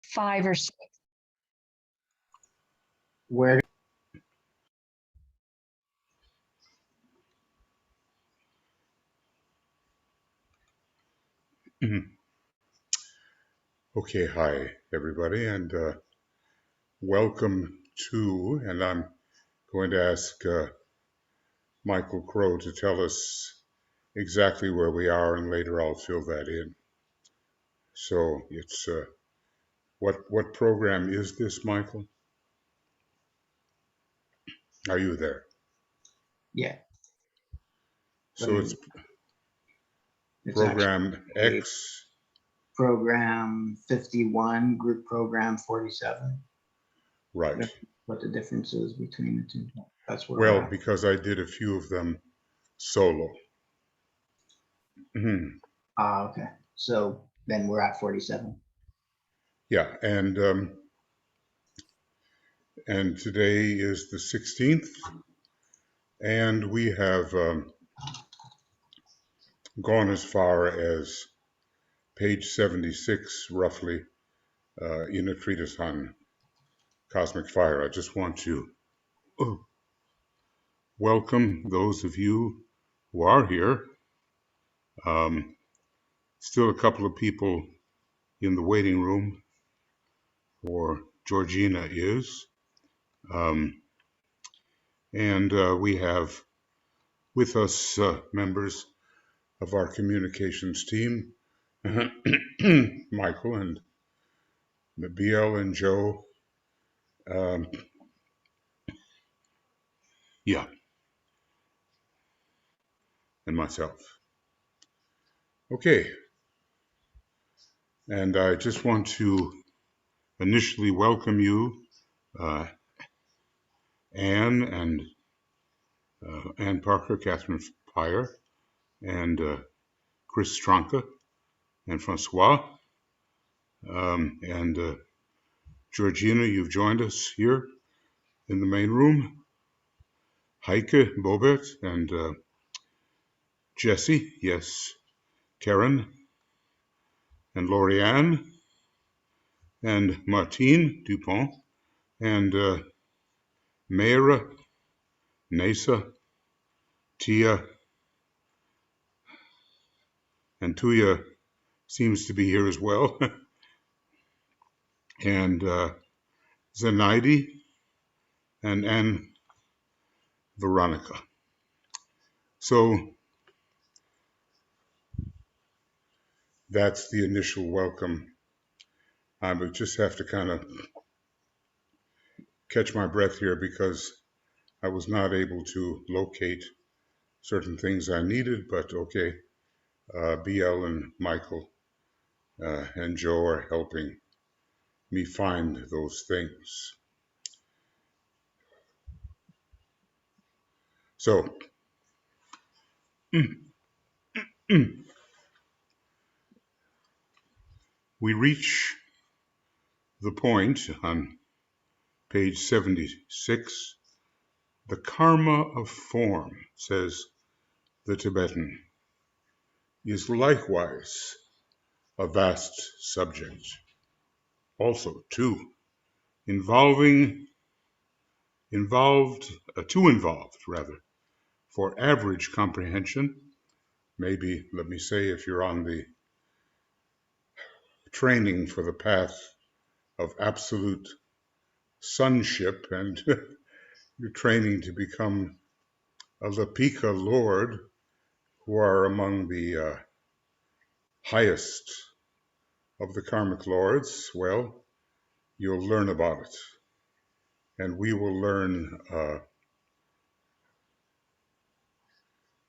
5 or 6. Where Okay, hi everybody, and welcome to, and I'm going to ask Michael Crow to tell us exactly where we are, and later I'll fill that in. So it's, what program is this, Michael? Are you there? Yeah. So it's actually program X. program 51, group program 47. Right. What the difference is between the two. That's where we're Well, at. because I did a few of them solo. Okay. So then we're at 47. Yeah, and today is the 16th, and we have gone as far as page 76, roughly, in A Treatise on Cosmic Fire. I just want to welcome those of you who are here. Still a couple of people in the waiting room, or Georgina is. And we have with us members of our communications team, Michael and BL and Joe. Yeah, and myself. Okay, and I just want to initially welcome you, Anne and Anne Parker, Catherine Pyer, and Chris Stronka, and Francois, and Georgina, you've joined us here in the main room. Heike, Bobert, and Jesse, yes, Karen, and Lorianne, and Martine Dupont, and Mayra, Nasa, Tia, and Tuya seems to be here as well, and Zenaidi, and Veronica. So that's the initial welcome. I would just have to kind of catch my breath here because I was not able to locate certain things I needed, but okay, BL and Michael and Joe are helping me find those things. So, we reach the point on page 76, the karma of form, says the Tibetan, is likewise a vast subject, also too too involved for average comprehension. Maybe, let me say, if you're on the training for the path of absolute sonship and you're training to become a Lapika Lord, who are among the highest of the karmic lords, well, you'll learn about it. And we will learn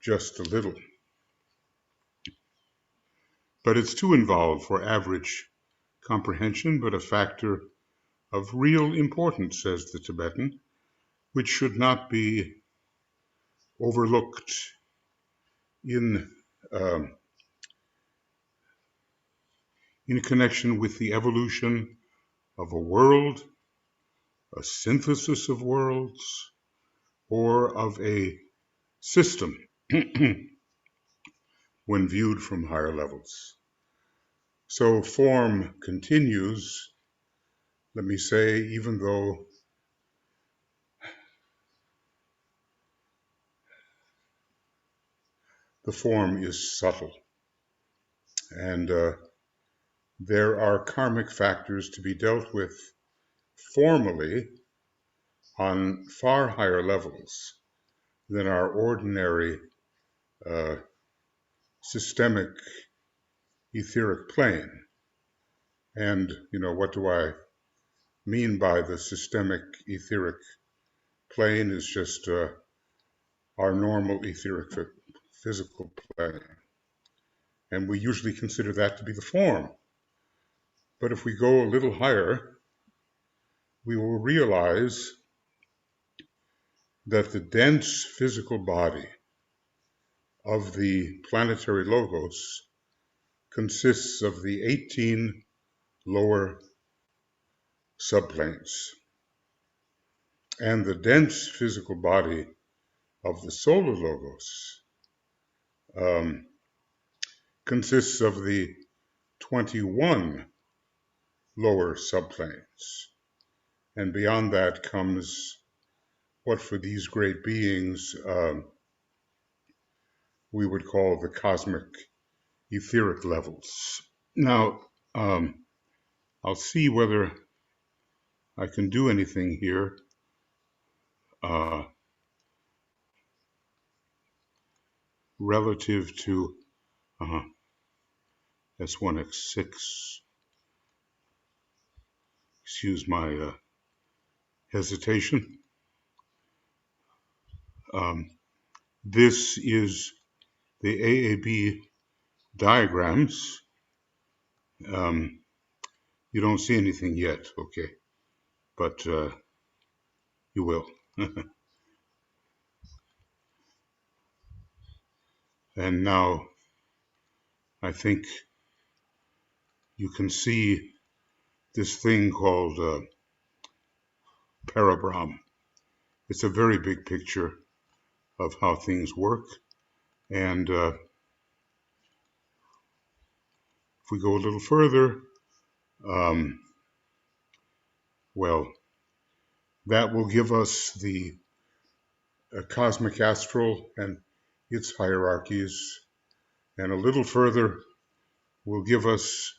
just a little. But it's too involved for average comprehension, but a factor of real importance, says the Tibetan, which should not be overlooked in connection with the evolution of a world, a synthesis of worlds, or of a system when viewed from higher levels. So form continues let me say, even though the form is subtle, and there are karmic factors to be dealt with formally on far higher levels than our ordinary uh, systemic etheric plane. And, what do I mean by the systemic etheric plane is just our normal etheric physical plane. And we usually consider that to be the form. But if we go a little higher, we will realize that the dense physical body of the planetary logos consists of the 18 lower subplanes. And the dense physical body of the solar logos consists of the 21 lower subplanes. And beyond that comes what for these great beings we would call the cosmic etheric levels. Now, I'll see whether I can do anything here relative to S1X6. Excuse my hesitation. This is the AAB diagrams. You don't see anything yet, okay, but you will. And now I think you can see this thing called Parabram. It's a very big picture of how things work. And if we go a little further, well, that will give us the cosmic astral and its hierarchies. And a little further will give us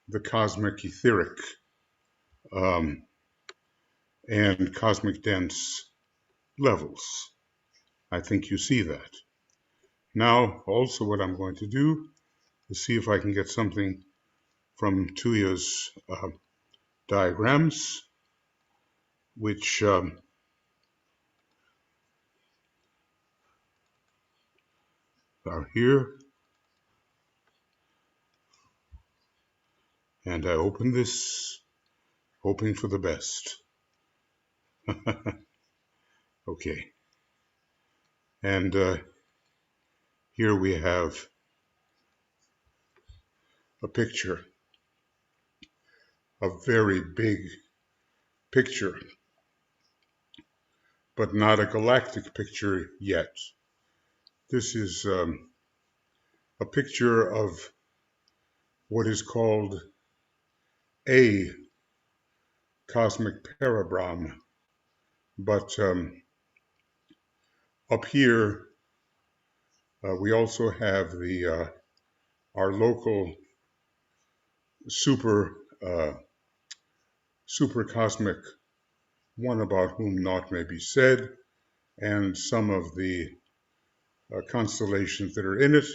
the cosmic etheric and cosmic dense levels. I think you see that. Now, also what I'm going to do is see if I can get something from Tuya's diagrams, which are here. And I open this, hoping for the best. Okay. And here we have a picture, a very big picture, but not a galactic picture yet. This is a picture of what is called a cosmic parabram. But up here, we also have the our local super cosmic one about whom naught may be said, and some of the constellations that are in it.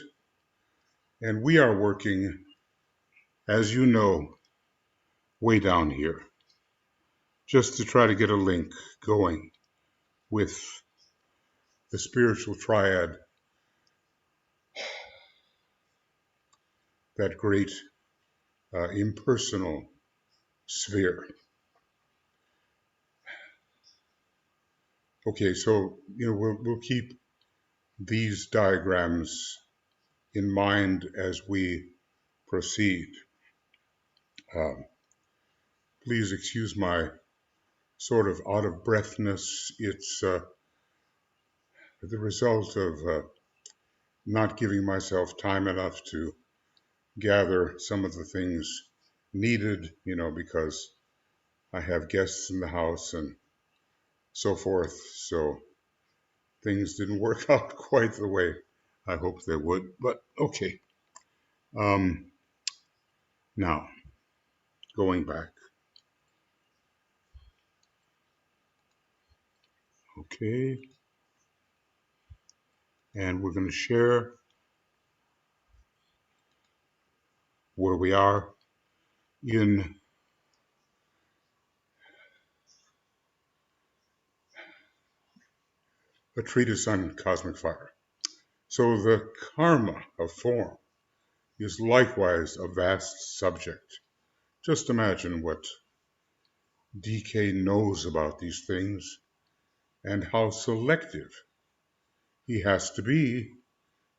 And we are working, as you know, way down here, just to try to get a link going with the spiritual triad, that great impersonal sphere. Okay, so we'll keep these diagrams in mind as we proceed. Please excuse my sort of out of breathness. It's the result of not giving myself time enough to gather some of the things needed, because I have guests in the house and so forth, so things didn't work out quite the way I hoped they would, but okay. Now, going back. Okay. And we're going to share where we are in A Treatise on Cosmic Fire. So the karma of form is likewise a vast subject. Just imagine what DK knows about these things and how selective he has to be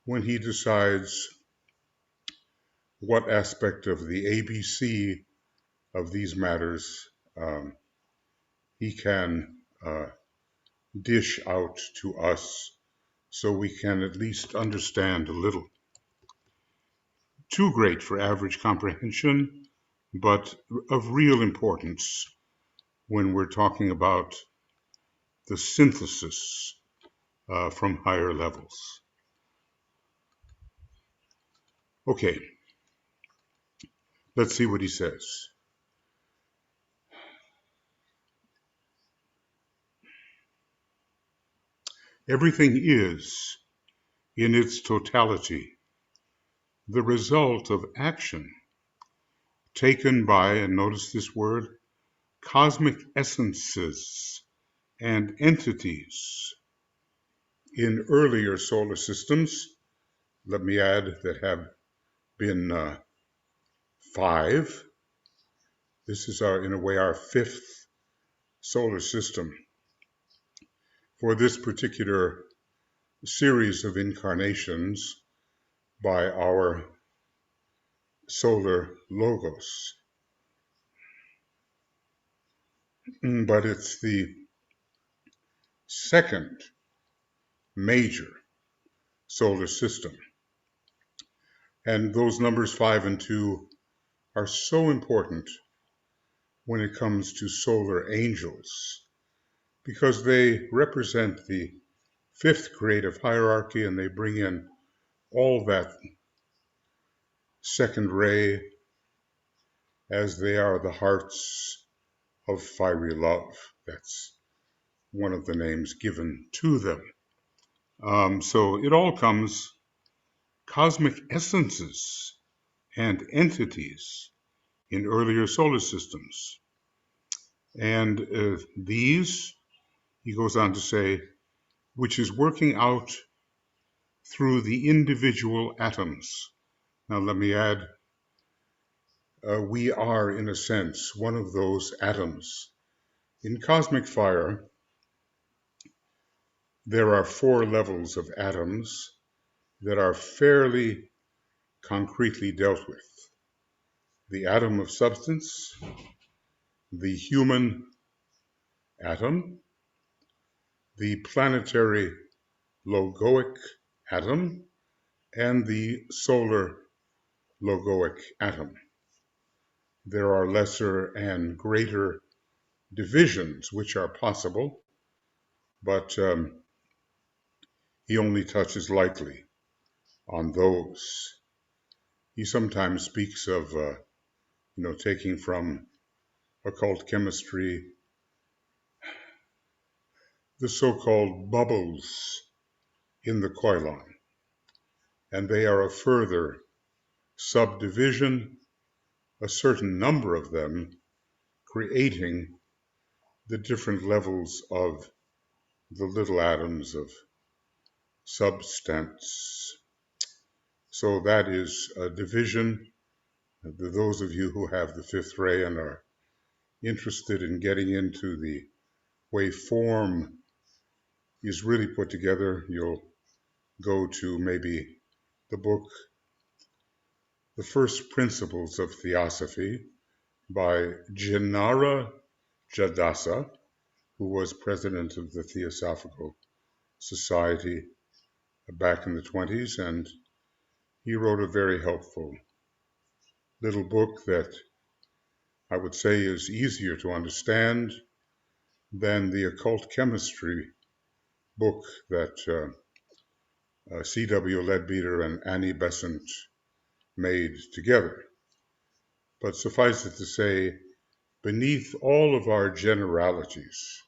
when he decides what aspect of the ABC of these matters he can dish out to us so we can at least understand a little. Too great for average comprehension, but of real importance when we're talking about the synthesis from higher levels. Okay, let's see what he says. Everything is, in its totality, the result of action taken by, and notice this word, cosmic essences and entities in earlier solar systems, let me add, that have been 5. This is in a way, our 5th solar system for this particular series of incarnations by our solar logos. But it's the second major solar system. And those numbers 5 and 2 are so important when it comes to solar angels, because they represent the 5th creative hierarchy, and they bring in all that second ray, as they are the hearts of fiery love. That's one of the names given to them. So it all comes cosmic essences and entities in earlier solar systems. And these, he goes on to say, which is working out through the individual atoms. Now let me add, we are, in a sense, one of those atoms. In cosmic fire, there are 4 levels of atoms that are fairly concretely dealt with. The atom of substance, the human atom, the planetary logoic atom, and the solar logoic atom. There are lesser and greater divisions which are possible, but he only touches lightly on those. He sometimes speaks of, taking from occult chemistry the so-called bubbles in the koilon, and they are a further subdivision, a certain number of them, creating the different levels of the little atoms of substance. So that is a division. Those of you who have the 5th ray and are interested in getting into the way form is really put together, you'll go to maybe the book, The First Principles of Theosophy by Jinara Jadasa, who was president of the Theosophical Society back in the 20s, and he wrote a very helpful little book that I would say, is easier to understand than the occult chemistry book that C.W. Leadbeater and Annie Besant made together. But suffice it to say, beneath all of our generalities,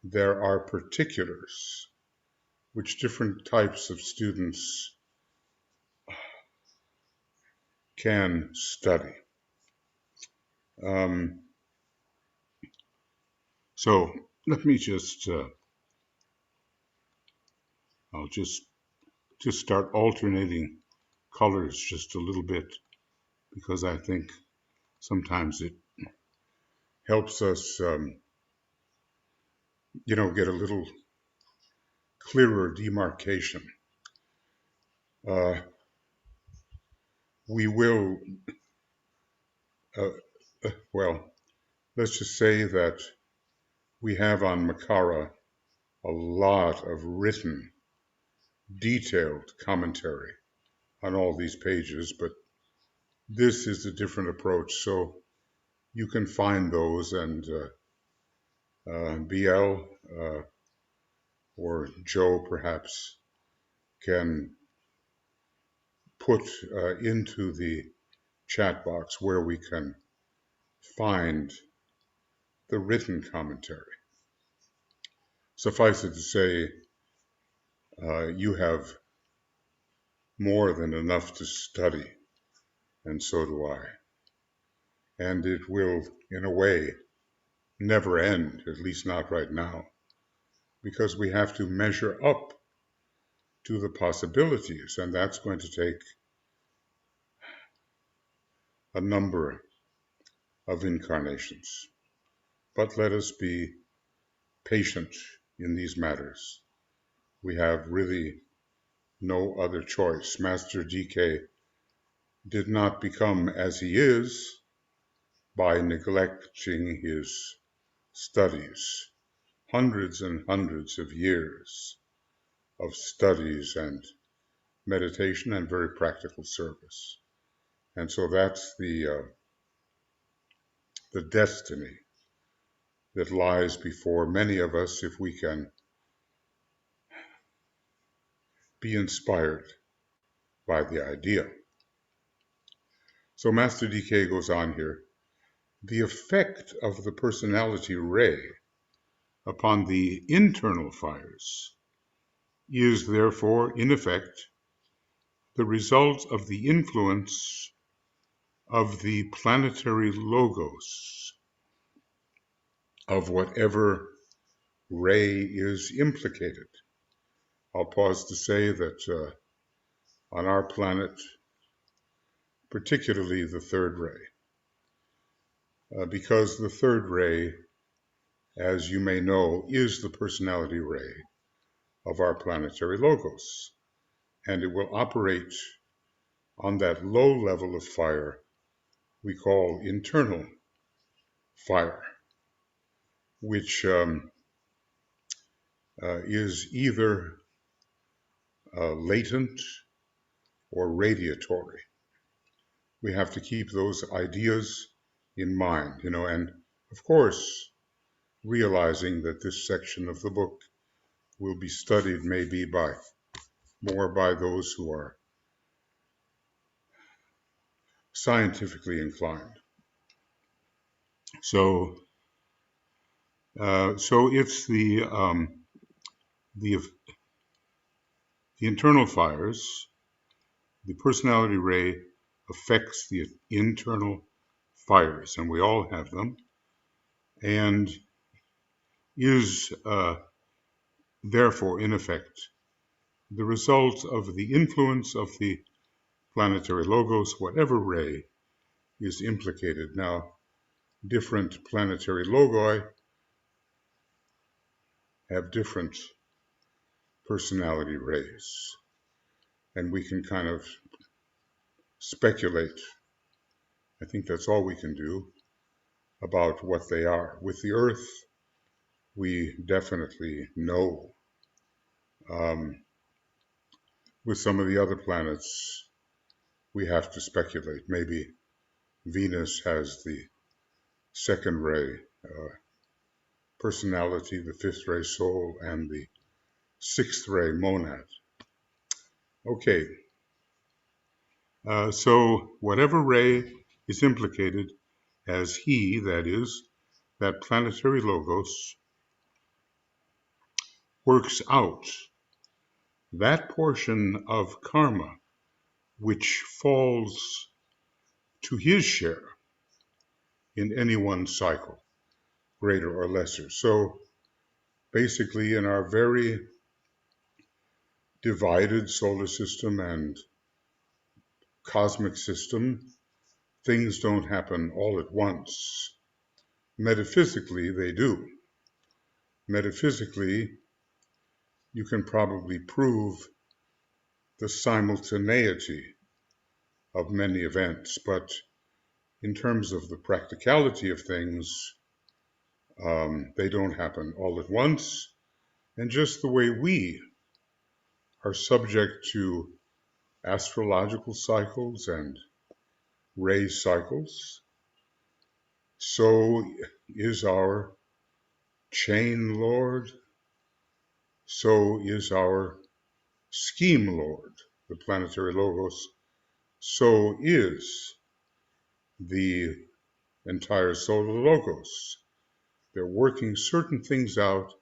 there are particulars which different types of students can study. So let me I'll just start alternating colors just a little bit, because I think sometimes it helps us, get a little clearer demarcation. We will, well, let's just say that we have on Makara a lot of written, detailed commentary on all these pages, but this is a different approach. So you can find those, and BL or Joe perhaps can put into the chat box where we can find the written commentary. Suffice it to say, you have more than enough to study, and so do I. And it will, in a way, never end, at least not right now, because we have to measure up to the possibilities, and that's going to take a number of incarnations. But let us be patient in these matters. We have really no other choice. Master DK did not become as he is by neglecting his studies. Hundreds and hundreds of years of studies and meditation and very practical service. And so that's the destiny that lies before many of us if we can be inspired by the idea. So Master DK goes on here. The effect of the personality ray upon the internal fires is therefore, in effect, the result of the influence of the planetary logos of whatever ray is implicated. I'll pause to say that on our planet, particularly the third ray, because the third ray, as you may know, is the personality ray of our planetary logos, and it will operate on that low level of fire we call internal fire, which is either latent or radiatory. We have to keep those ideas in mind, and of course, realizing that this section of the book will be studied maybe more by those who are scientifically inclined. So it's the internal fires. The personality ray affects the internal fires, and we all have them, and is therefore, in effect, the result of the influence of the planetary logos, whatever ray is implicated. Now, different planetary logi have different personality rays, and we can kind of speculate. I think that's all we can do about what they are. With the Earth, we definitely know. With some of the other planets, we have to speculate. Maybe Venus has the second ray personality, the fifth ray soul, and the sixth ray monad. Okay, so whatever ray is implicated as he, that is, that planetary logos, works out that portion of karma which falls to his share in any one cycle, greater or lesser. So basically, in our very divided solar system and cosmic system, things don't happen all at once. Metaphysically, they do. Metaphysically, you can probably prove the simultaneity of many events, but in terms of the practicality of things, they don't happen all at once. And just the way we are subject to astrological cycles and ray cycles, so is our chain lord, so is our scheme lord, the planetary logos, so is the entire solar logos. They're working certain things out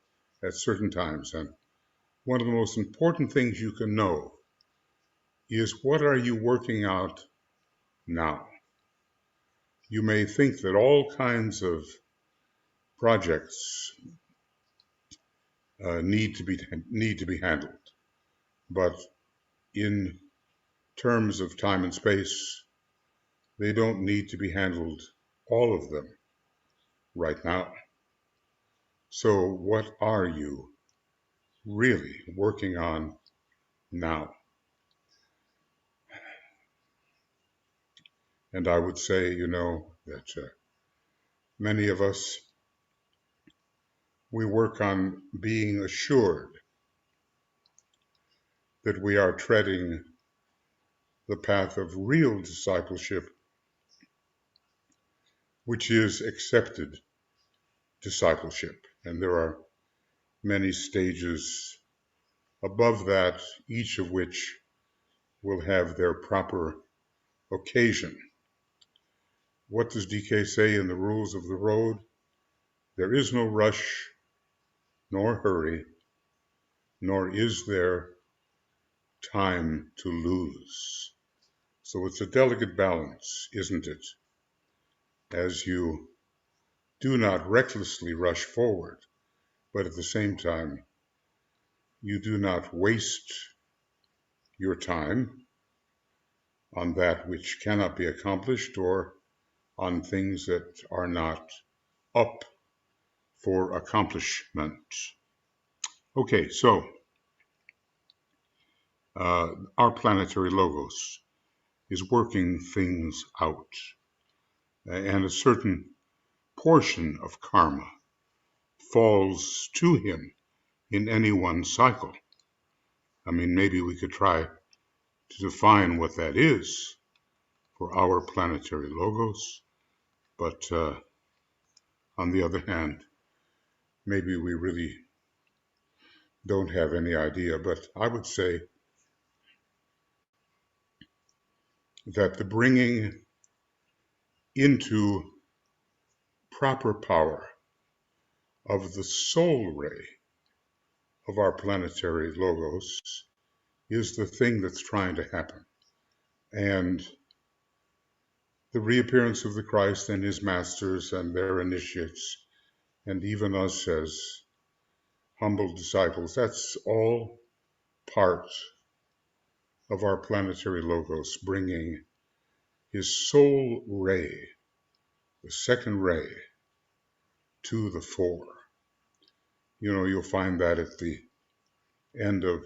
at certain times. And one of the most important things you can know is, what are you working out now? You may think that all kinds of projects need to be handled, but in terms of time and space, they don't need to be handled, all of them, right now. So what are you really working on now? And I would say, that many of us, we work on being assured that we are treading the path of real discipleship, which is accepted discipleship. And there are many stages above that, each of which will have their proper occasion. What does DK say in the rules of the road? There is no rush nor hurry, nor is there time to lose. So it's a delicate balance, isn't it? As you do not recklessly rush forward, but at the same time, you do not waste your time on that which cannot be accomplished or on things that are not up for accomplishment. Okay, so our planetary logos is working things out, and a certain portion of karma falls to him in any one cycle. I mean, maybe we could try to define what that is for our planetary logos, but on the other hand, maybe we really don't have any idea. But I would say that the bringing into proper power of the soul ray of our planetary logos is the thing that's trying to happen. And the reappearance of the Christ and his masters and their initiates, and even us as humble disciples, that's all part of our planetary logos, bringing his soul ray, the second ray, to the fore. You'll find that at the end of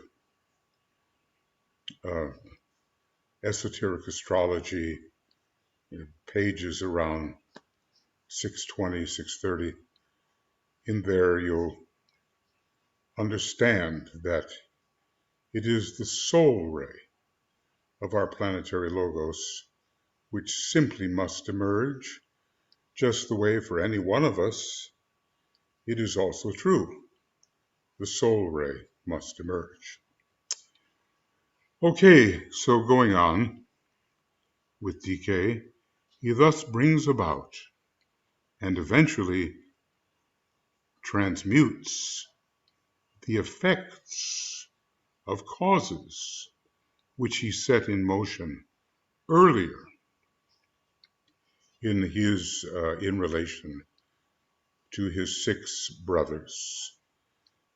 esoteric astrology, pages around 620, 630. In there, you'll understand that it is the soul ray of our planetary logos which simply must emerge just the way for any one of us, it is also true. The soul ray must emerge. Okay, so going on with decay, he thus brings about and eventually transmutes the effects of causes which he set in motion earlier in relation to his 6 brothers,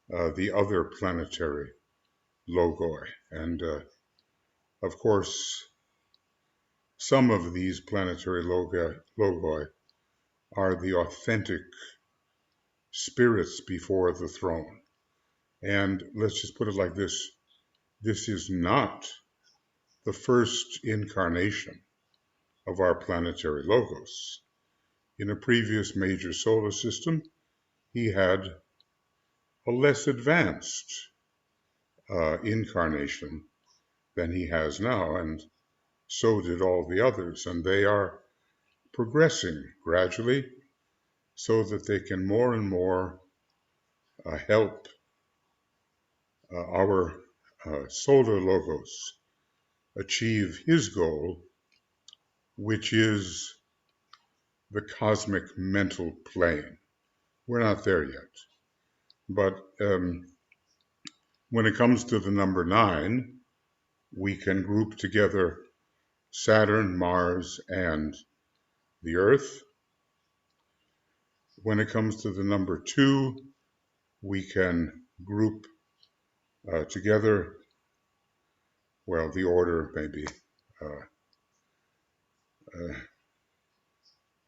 the other planetary logoi. And of course, some of these planetary logoi are the authentic spirits before the throne. And let's just put it like this: this is not the first incarnation of our planetary logos. In a previous major solar system, he had a less advanced incarnation than he has now, and so did all the others, and they are progressing gradually so that they can more and more help our solar logos achieve his goal, which is the cosmic mental plane. We're not there yet, but when it comes to the number 9, we can group together Saturn, Mars, and the Earth. When it comes to the number 2, we can group together, well, the order maybe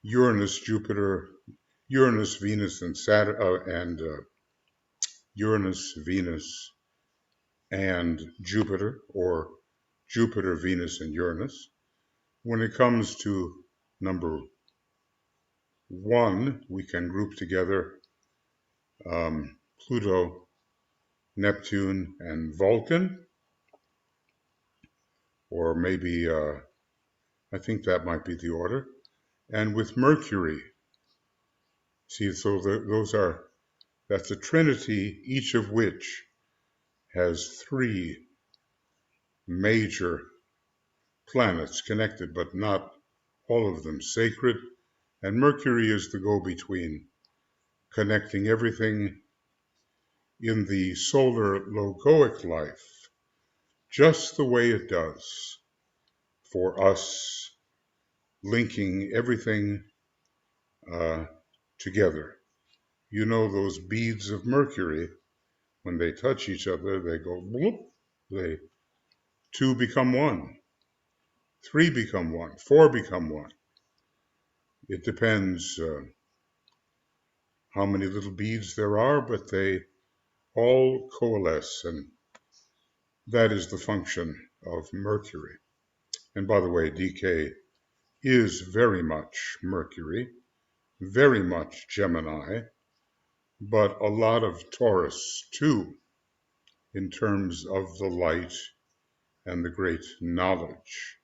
Uranus, Jupiter, Uranus, Venus, and Saturn, and Uranus, Venus, and Jupiter, or Jupiter, Venus, and Uranus. When it comes to number 1, we can group together Pluto, Neptune, and Vulcan, or maybe I think that might be the order. And with Mercury, see, so that's a trinity, each of which has 3 major planets connected, but not all of them sacred. And Mercury is the go-between, connecting everything in the solar logoic life, just the way it does for us, linking everything together. You know those beads of mercury, when they touch each other, they go bloop, 2 become 1, 3 become 1, 4 become 1. It depends how many little beads there are, but they all coalesce, and that is the function of Mercury. And by the way, DK is very much Mercury, very much Gemini, but a lot of Taurus too, in terms of the light and the great knowledge.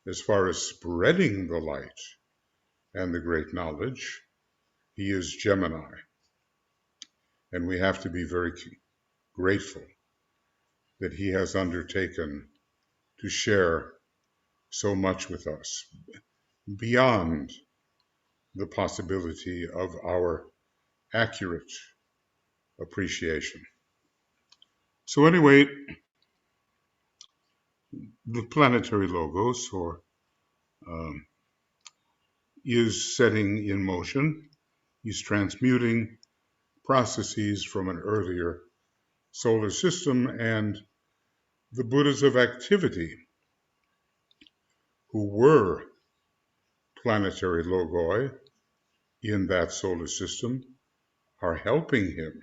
As far as spreading the light and the great knowledge, he is Gemini. And we have to be very grateful that he has undertaken to share so much with us beyond the possibility of our accurate appreciation. So anyway, the planetary logos is setting in motion. He's transmuting processes from an earlier solar system, and the Buddhas of activity, who were planetary logoi in that solar system, are helping him.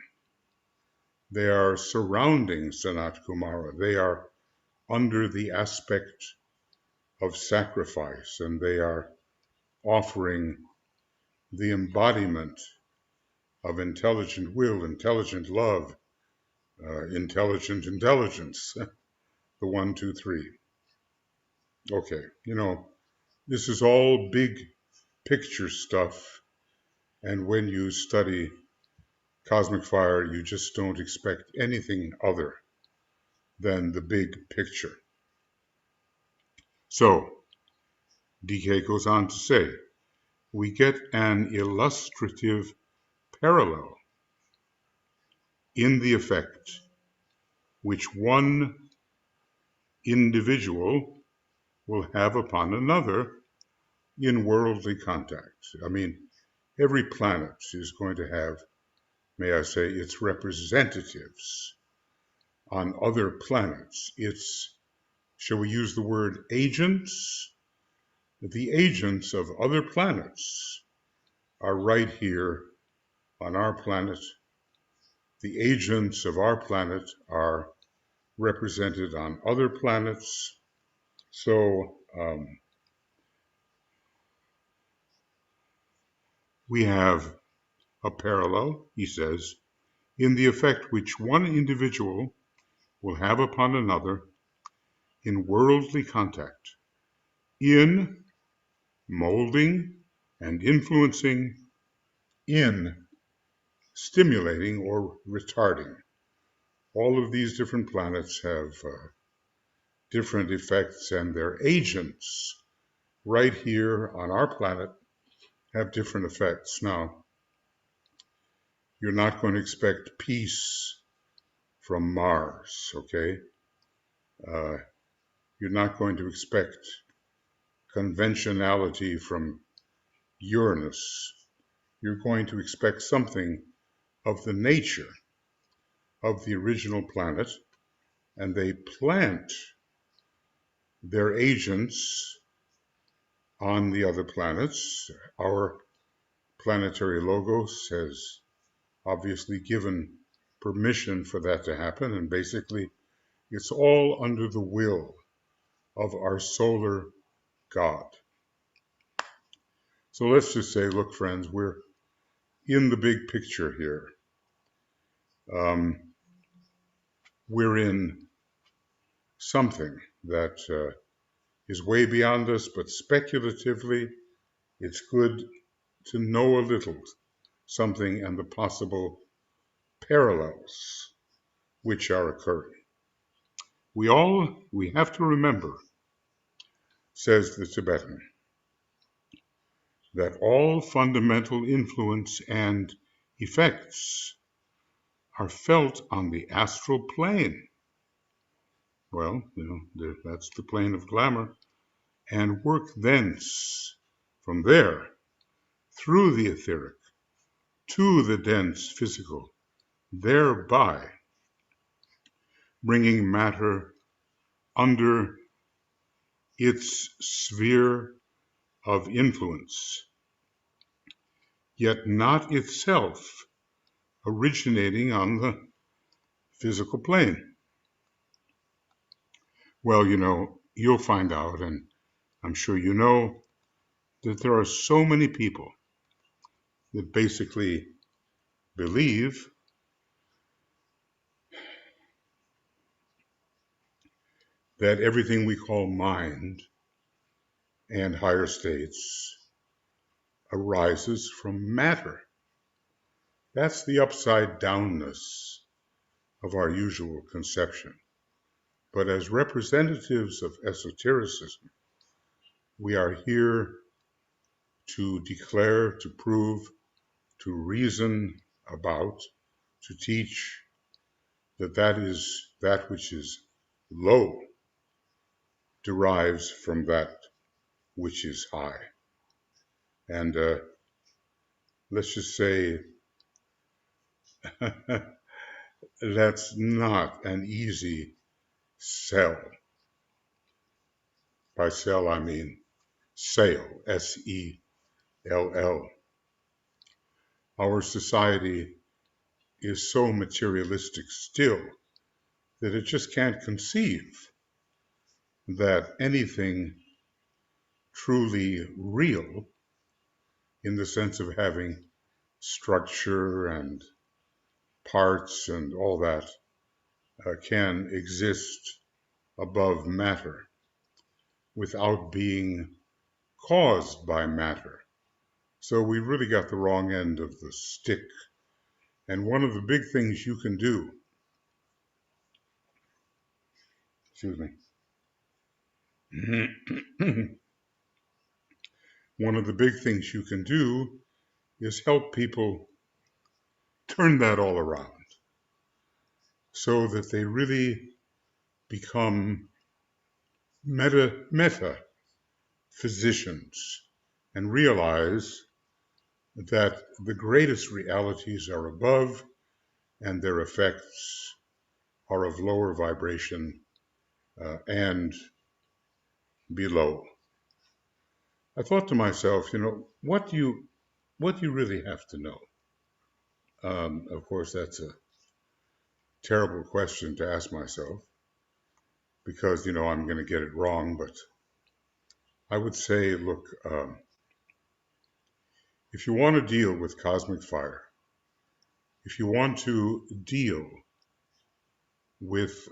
They are surrounding Sanat Kumara. They are under the aspect of sacrifice, and they are offering the embodiment of intelligent will, intelligent love, intelligent intelligence, the 1, 2, 3. Okay, this is all big picture stuff, and when you study cosmic fire, you just don't expect anything other than the big picture. So, DK goes on to say, we get an illustrative parallel in the effect which one individual will have upon another in worldly contact. I mean, every planet is going to have, may I say, its representatives on other planets. Its, shall we use the word agents? The agents of other planets are right here on our planet. The agents of our planet are represented on other planets. So we have a parallel, he says, in the effect which one individual will have upon another in worldly contact, in molding and influencing, in stimulating or retarding. All of these different planets have different effects, and their agents right here on our planet have different effects. Now, you're not going to expect peace from Mars, okay? You're not going to expect conventionality from Uranus. You're going to expect something of the nature of the original planet, and they plant their agents on the other planets. Our Planetary Logos has obviously given permission for that to happen, and basically it's all under the will of our solar God. So let's just say, look, friends, we're in the big picture here. We're in something that is way beyond us, but speculatively, it's good to know a little something and the possible parallels which are occurring. We have to remember, says the Tibetan, that all fundamental influence and effects are felt on the astral plane. Well, that's the plane of glamour, and work thence, from there, through the etheric, to the dense physical, thereby bringing matter under its sphere of influence, yet not itself originating on the physical plane. Well, you'll find out, and I'm sure you know, that there are so many people that basically believe that everything we call mind and higher states arises from matter. That's the upside downness of our usual conception. But as representatives of esotericism, we are here to declare, to prove, to reason about, to teach that which is low derives from that which is high. And let's just say that's not an easy sell. By sell, I mean sale, S-E-L-L. Our society is so materialistic still that it just can't conceive that anything truly real, in the sense of having structure and parts and all that, can exist above matter without being caused by matter. So we really got the wrong end of the stick. And one of the big things you can do, excuse me, one of the big things you can do is help people turn that all around so that they really become meta physicians and realize that the greatest realities are above and their effects are of lower vibration and below. I thought to myself, what do you really have to know? Of course, that's a terrible question to ask myself because, I'm going to get it wrong. But I would say, look, if you want to deal with cosmic fire, if you want to deal with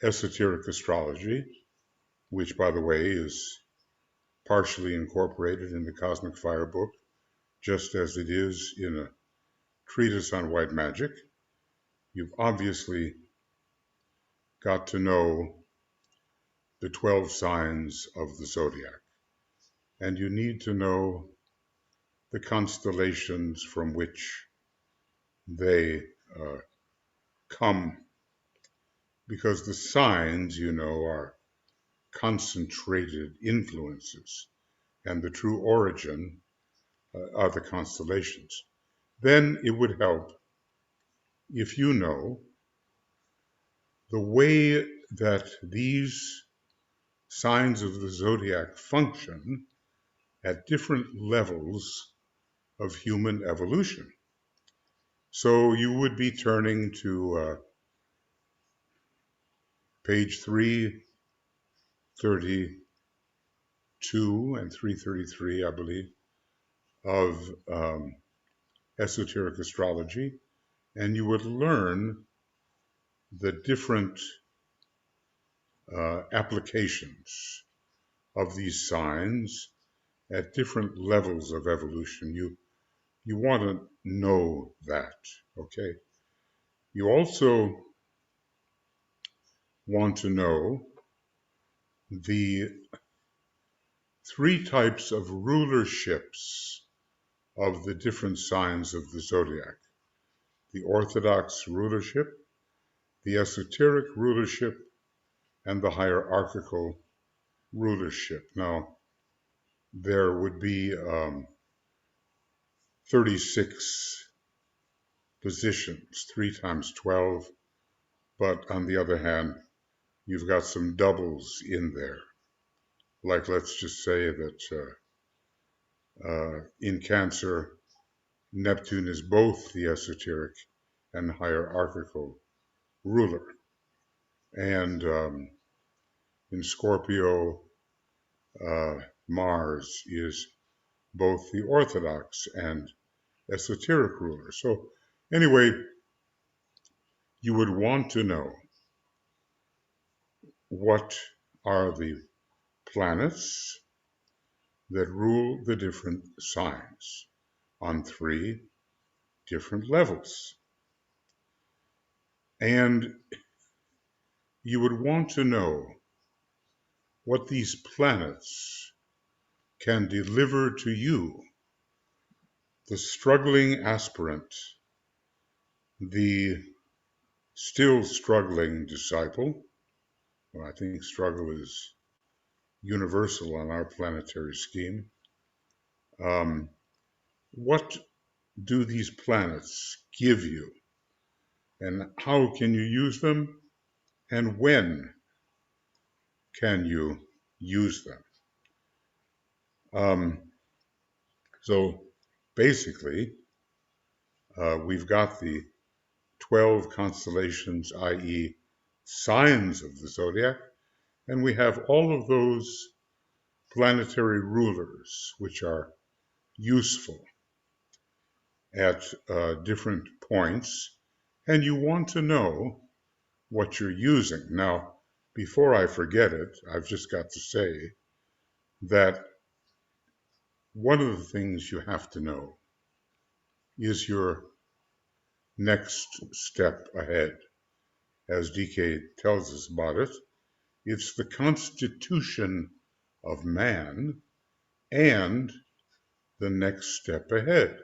esoteric astrology, which, by the way, is partially incorporated in the Cosmic Fire book, just as it is in A Treatise on White Magic, you've obviously got to know the 12 signs of the zodiac. And you need to know the constellations from which they come, because the signs, are concentrated influences, and the true origin are the constellations. Then it would help if you know the way that these signs of the zodiac function at different levels of human evolution. So you would be turning to page 332 and 333, I believe, of esoteric astrology, and you would learn the different applications of these signs at different levels of evolution. You want to know that, okay? You also want to know the three types of rulerships of the different signs of the zodiac: the orthodox rulership, the esoteric rulership, and the hierarchical rulership. Now, there would be 36 positions, 3 times 12, but on the other hand, you've got some doubles in there. Like, let's just say that in Cancer, Neptune is both the esoteric and hierarchical ruler. And in Scorpio, Mars is both the orthodox and esoteric ruler. So anyway, you would want to know what are the planets that rule the different signs on 3 different levels. And you would want to know what these planets can deliver to you, the struggling aspirant, the still struggling disciple. Well, I think struggle is universal on our planetary scheme. What do these planets give you? And how can you use them? And when can you use them? So basically, we've got the 12 constellations, i.e., signs of the zodiac, and we have all of those planetary rulers, which are useful at different points, and you want to know what you're using. Now, before I forget it, I've just got to say that one of the things you have to know is your next step ahead. As DK tells us about it, it's the constitution of man and the next step ahead.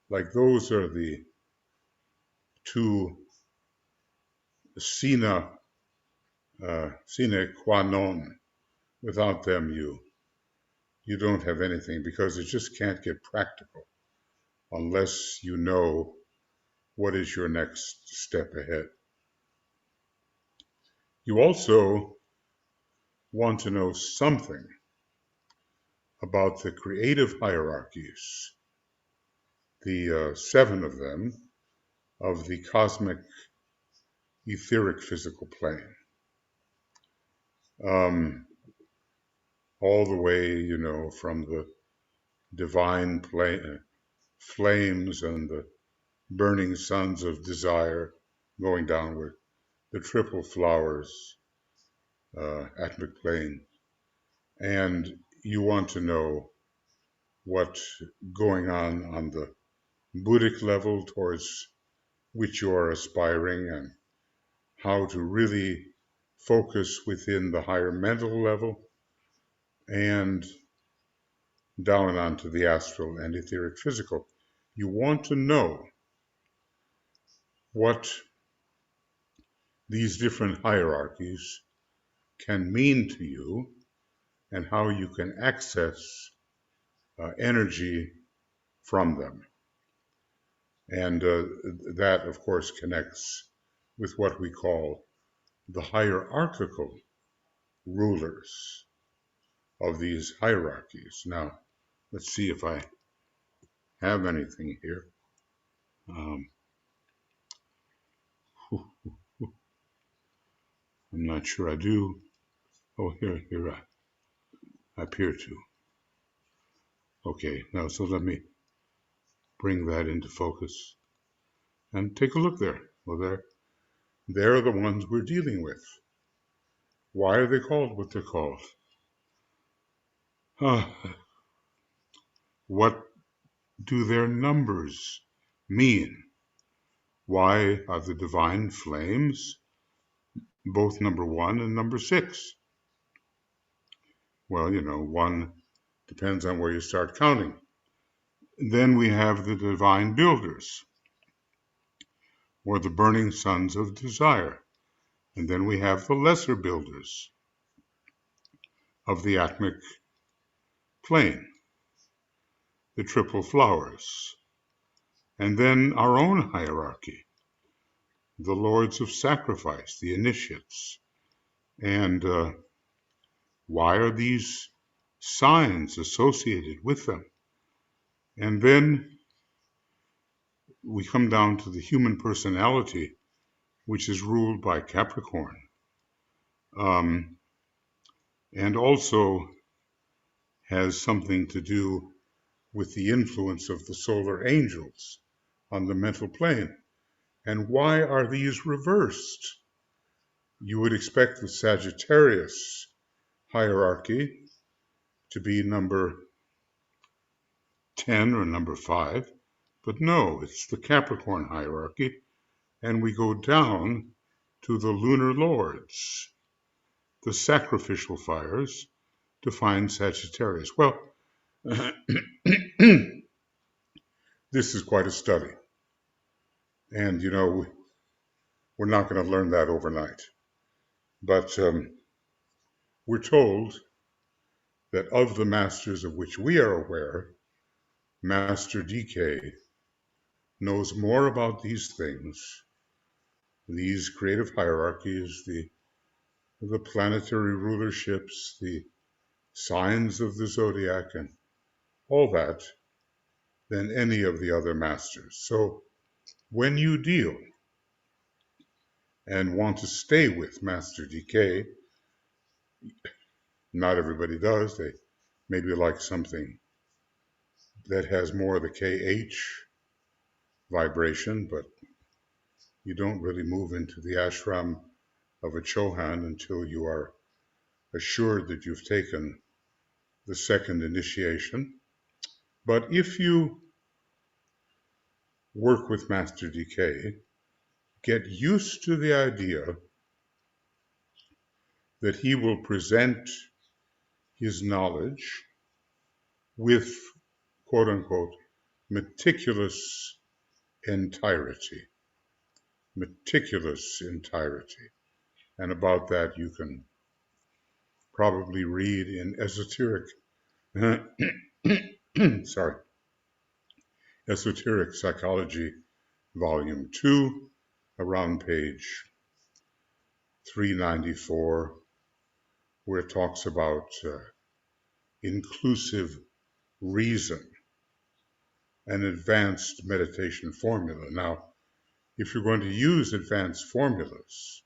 Like those are the two sine qua non. Without them, you don't have anything, because it just can't get practical unless you know what is your next step ahead. You also want to know something about the creative hierarchies, the 7 of them, of the cosmic etheric physical plane. All the way, from the divine flames and the burning suns of desire going downward, the triple flowers, atmic plane. And you want to know what's going on the Buddhic level towards which you are aspiring, and how to really focus within the higher mental level and down onto the astral and etheric physical. You want to know what these different hierarchies can mean to you and how you can access energy from them. And that, of course, connects with what we call the hierarchical rulers of these hierarchies. Now, let's see if I have anything here. I'm not sure I do. Oh, here I appear to. Okay, now so let me bring that into focus and take a look there. Well, they're the ones we're dealing with. Why are they called what they're called? What do their numbers mean? Why are the divine flames both number 1 and number 6? Well, 1 depends on where you start counting. Then we have the divine builders, or the burning suns of desire. And then we have the lesser builders of the atmic plane, the triple flowers. And then our own hierarchy, the lords of sacrifice, the initiates. And why are these signs associated with them? And then we come down to the human personality, which is ruled by Capricorn, and also has something to do with the influence of the solar angels on the mental plane. And why are these reversed? You would expect the Sagittarius hierarchy to be number 10 or number 5, but no, it's the Capricorn hierarchy, and we go down to the lunar lords, the sacrificial fires, to find Sagittarius. Well, this is quite a study, and we're not going to learn that overnight, but we're told that of the masters of which we are aware, Master DK knows more about these things, these creative hierarchies, the planetary rulerships, the signs of the zodiac, and all that, than any of the other masters. So when you deal and want to stay with Master DK, not everybody does. They maybe like something that has more of the KH vibration, but you don't really move into the ashram of a Chohan until you are assured that you've taken the second initiation. But if you work with Master DK, get used to the idea that he will present his knowledge with, quote unquote, meticulous entirety. Meticulous entirety. And about that you can probably read in Esoteric, sorry, Esoteric Psychology, Volume 2, around page 394, where it talks about inclusive reason, an advanced meditation formula. Now, if you're going to use advanced formulas,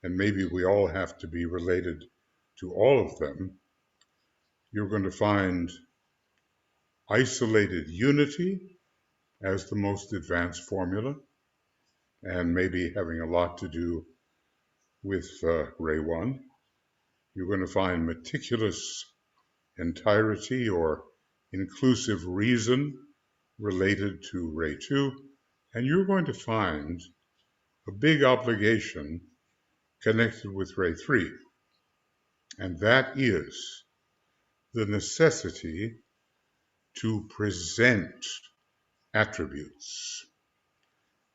and maybe we all have to be related to all of them, you're going to find isolated unity as the most advanced formula, and maybe having a lot to do with Ray 1. You're going to find meticulous entirety or inclusive reason related to Ray 2, and you're going to find a big obligation connected with Ray 3, and that is the necessity to present attributes.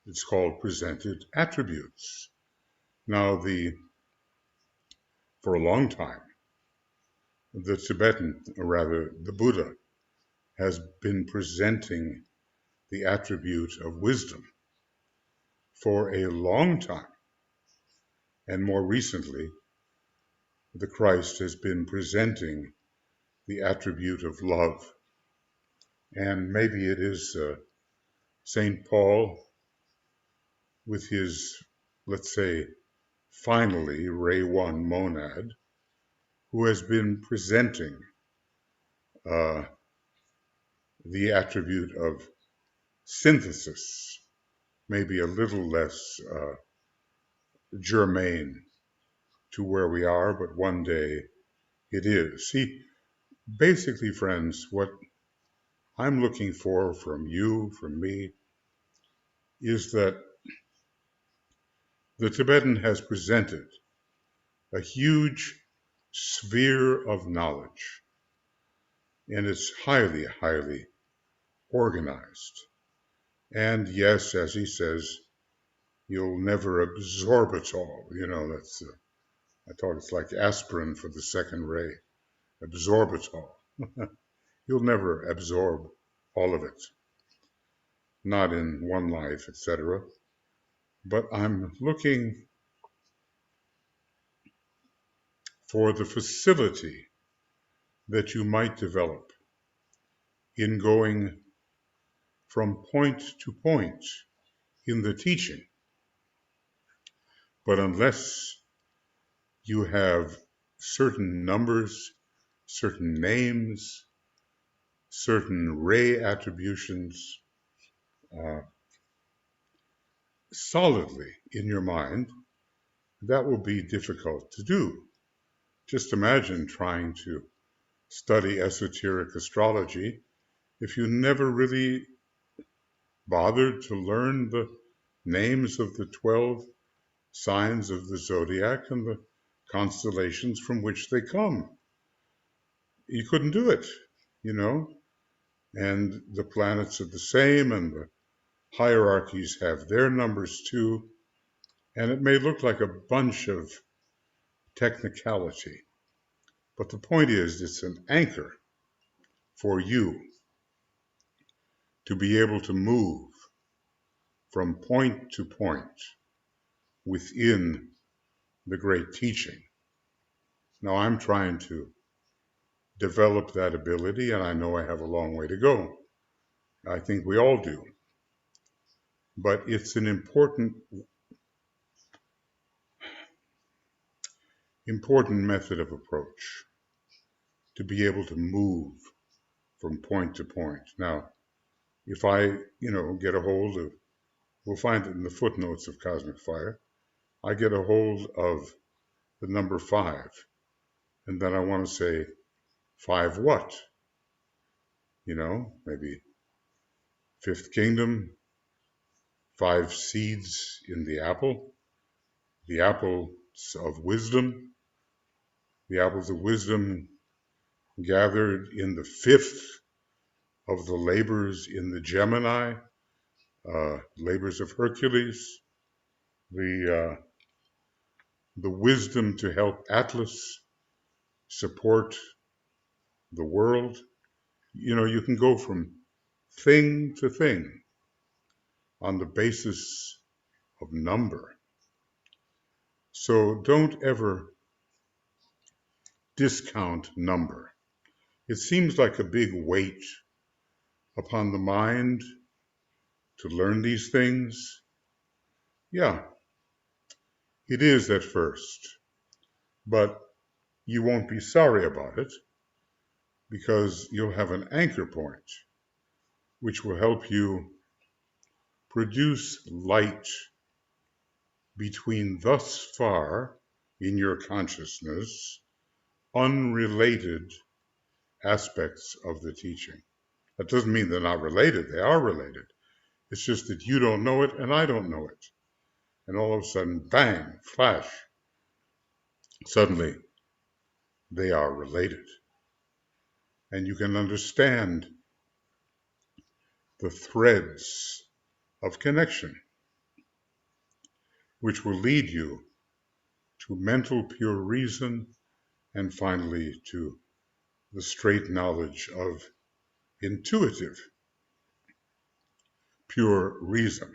It's called presented attributes. Now, for a long time, the Tibetan, or rather the Buddha, has been presenting the attribute of wisdom for a long time. And more recently, the Christ has been presenting the attribute of love. And maybe it is St. Paul with his, let's say, finally, Ray 1 monad, who has been presenting the attribute of synthesis, maybe a little less germane to where we are, but one day it is. See, basically, friends, what I'm looking for from you, from me, is that the Tibetan has presented a huge sphere of knowledge, and it's highly, highly organized. And yes, as he says, you'll never absorb it all. You know, that's, I thought it's like aspirin for the second ray. Absorb it all. You'll never absorb all of it. Not in one life, etc. But I'm looking for the facility that you might develop in going from point to point in the teaching. But unless you have certain numbers, certain names, certain ray attributions solidly in your mind, that will be difficult to do. Just imagine trying to study esoteric astrology if you never really bothered to learn the names of the 12 signs of the zodiac and the constellations from which they come. You couldn't do it, you know, and the planets are the same, and the hierarchies have their numbers too, and it may look like a bunch of technicality, but the point is it's an anchor for you to be able to move from point to point within the great teaching. Now, I'm trying to develop that ability, and I know I have a long way to go. I think we all do. But it's an important method of approach to be able to move from point to point. Now, if I, get a hold of, we'll find it in the footnotes of Cosmic Fire, I get a hold of the number 5, and then I want to say, 5 what? maybe fifth kingdom, 5 seeds in the apples of wisdom, the apples of wisdom gathered in the 5th of the labors in the Gemini, labors of Hercules, the wisdom to help Atlas support the world. You can go from thing to thing on the basis of number. So don't ever discount number. It seems like a big weight upon the mind to learn these things. Yeah, it is at first, but you won't be sorry about it because you'll have an anchor point which will help you produce light between thus far in your consciousness unrelated aspects of the teaching. That doesn't mean they're not related. They are related. It's just that you don't know it and I don't know it. And all of a sudden, bang, flash, suddenly they are related. And you can understand the threads of connection, which will lead you to mental pure reason and finally to the straight knowledge of intuitive pure reason.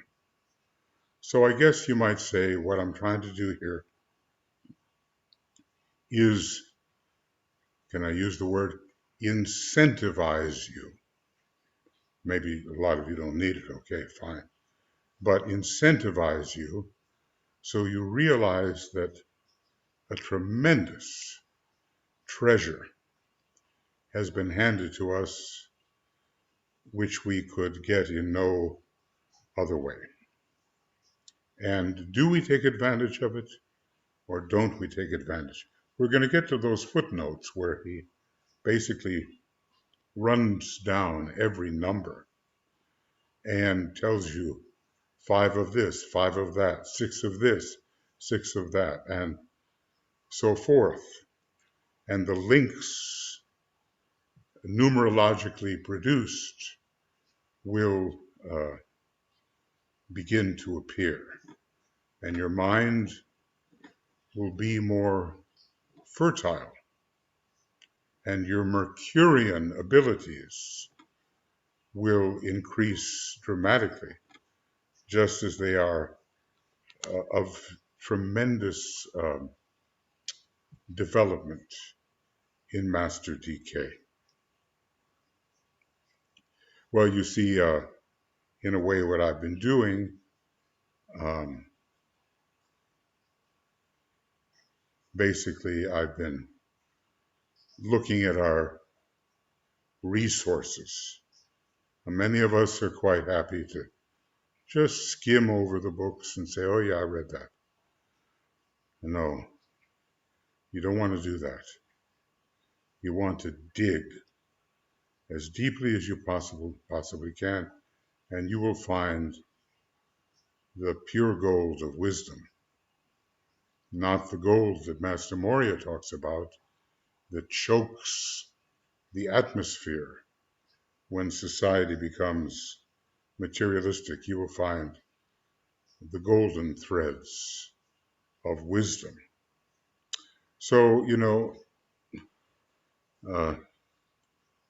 So I guess you might say what I'm trying to do here is, can I use the word, incentivize you. Maybe a lot of you don't need it, okay, fine. But incentivize you so you realize that a tremendous treasure has been handed to us which we could get in no other way. And do we take advantage of it or don't we take advantage? We're going to get to those footnotes where he basically runs down every number and tells you 5 of this, 5 of that, 6 of this, 6 of that, and so forth. And the links numerologically produced will begin to appear. And your mind will be more fertile. And your Mercurian abilities will increase dramatically, just as they are of tremendous development in Master DK. Well, you see, in a way, what I've been doing, basically, I've been looking at our resources. And many of us are quite happy to just skim over the books and say, oh yeah, I read that. No, you don't want to do that. You want to dig as deeply as you possibly can, and you will find the pure gold of wisdom, not the gold that Master Moria talks about that chokes the atmosphere when society becomes materialistic. You will find the golden threads of wisdom. So,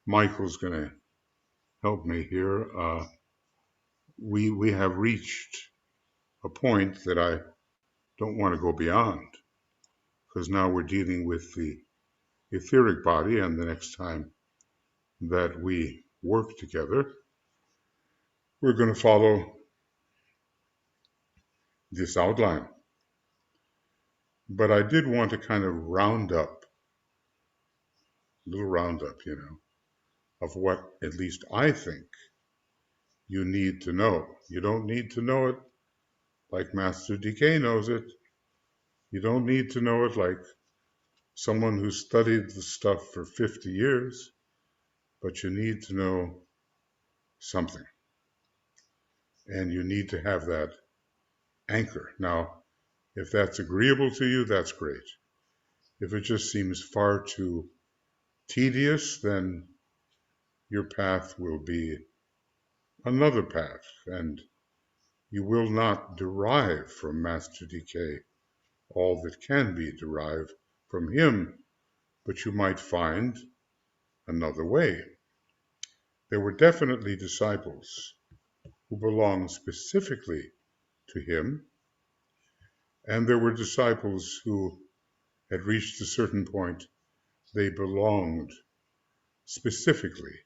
Michael's going to help me here. We have reached a point that I don't want to go beyond, because now we're dealing with the etheric body, and the next time that we work together, we're going to follow this outline. But I did want to kind of round up, a little roundup, of what at least I think you need to know. You don't need to know it like Master DK knows it. You don't need to know it like someone who studied the stuff for 50 years. but you need to know something, and you need to have that anchor. Now, if that's agreeable to you, that's great. If it just seems far too tedious, then your path will be another path, and you will not derive from Master DK all that can be derived from him, but you might find another way. There were definitely disciples who belonged specifically to him, and there were disciples who had reached a certain point. They belonged specifically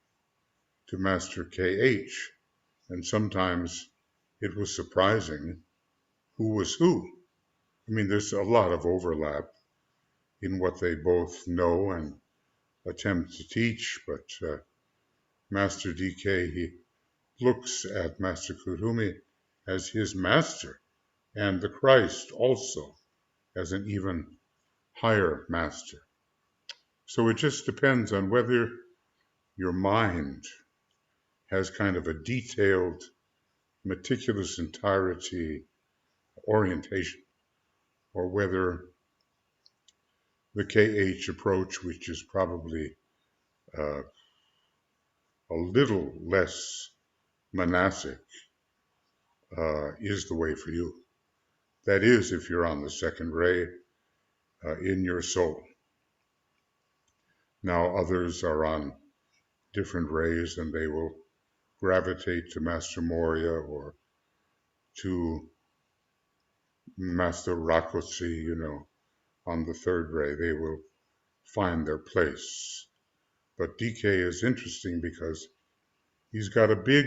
to Master KH, and sometimes it was surprising who was who. I mean, there's a lot of overlap in what they both know and attempt to teach, but Master DK, he looks at Master Kuthumi as his master, and the Christ also as an even higher master. So it just depends on whether your mind has kind of a detailed, meticulous entirety orientation, or whether the KH approach, which is probably uh, a little less monastic, is the way for you. That is, if you're on the second ray in your soul. Now, others are on different rays and they will gravitate to Master Moria or to Master Rakosi, on the third ray. They will find their place. But DK is interesting because he's got a big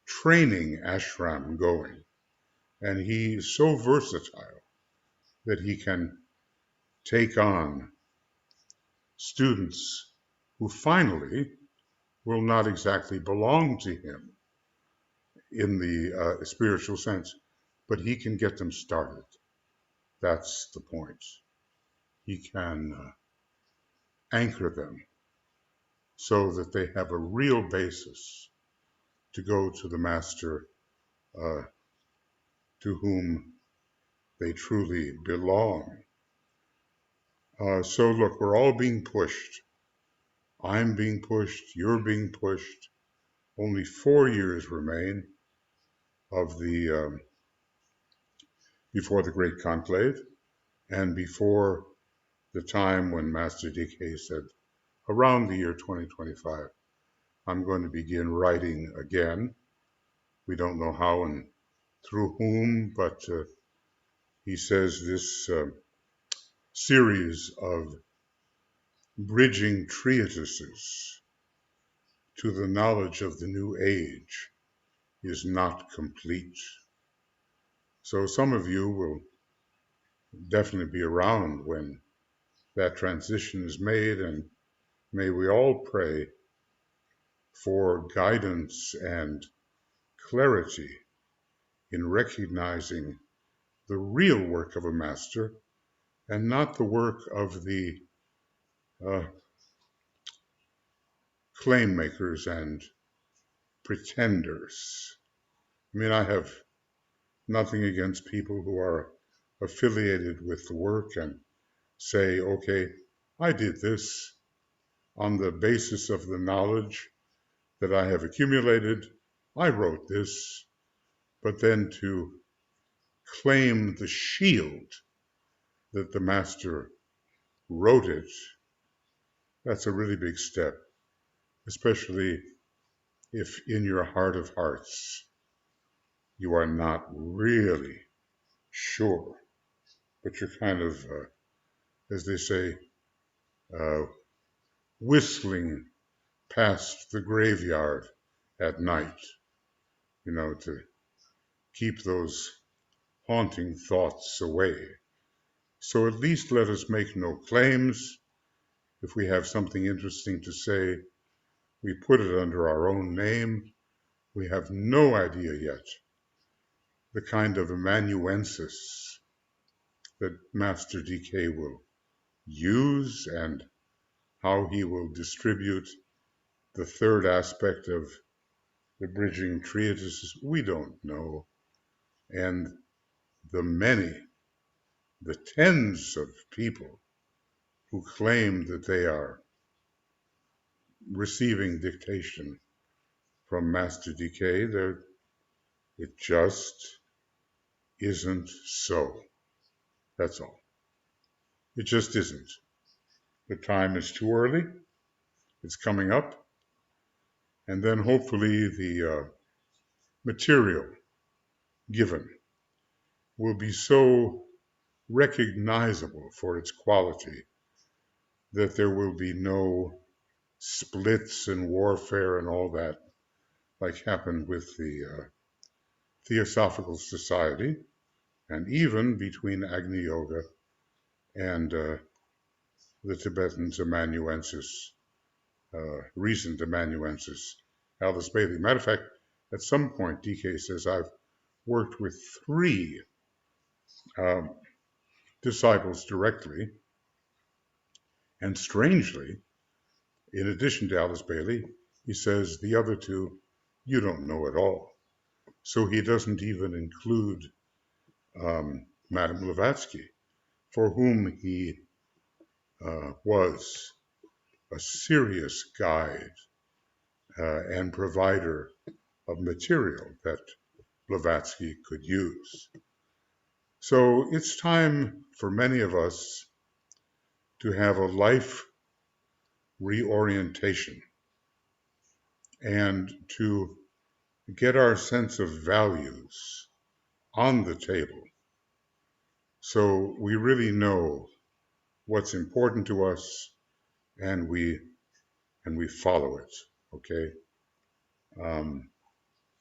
training ashram going, and he's so versatile that he can take on students who finally will not exactly belong to him in the spiritual sense, but he can get them started. That's the point. He can anchor them so that they have a real basis to go to the master uh, to whom they truly belong. So look, we're all being pushed. I'm being pushed, you're being pushed. Only 4 years remain of the before the Great Conclave and before the time when Master DK said, around the year 2025, I'm going to begin writing again. We don't know how and through whom, but he says this series of bridging treatises to the knowledge of the new age is not complete. So some of you will definitely be around when that transition is made, and may we all pray for guidance and clarity in recognizing the real work of a master and not the work of the uh, claim makers and pretenders. I mean, I have nothing against people who are affiliated with the work and say, okay, I did this on the basis of the knowledge that I have accumulated. I wrote this, but then to claim the shield that the master wrote it, that's a really big step, especially if in your heart of hearts you are not really sure, but you're kind of, as they say, uh, whistling past the graveyard at night, to keep those haunting thoughts away. So at least let us make no claims. If we have something interesting to say, we put it under our own name. We have no idea yet the kind of amanuensis that Master DK will use and how he will distribute the third aspect of the bridging treatises, we don't know. And the many, the tens of people who claim that they are receiving dictation from Master Decay, it just isn't so. That's all. It just isn't. The time is too early. It's coming up. And then hopefully the material given will be so recognizable for its quality that there will be no splits and warfare and all that, like happened with the Theosophical Society, and even between Agni Yoga and the Tibetan amanuensis, recent amanuensis, Alice Bailey. Matter of fact, at some point, DK says, I've worked with 3 um, disciples directly, and strangely, in addition to Alice Bailey, he says the other 2 you don't know at all. So he doesn't even include Madame Blavatsky, for whom he was a serious guide and provider of material that Blavatsky could use. So it's time for many of us to have a life reorientation and to get our sense of values on the table so we really know what's important to us and we follow it. Okay.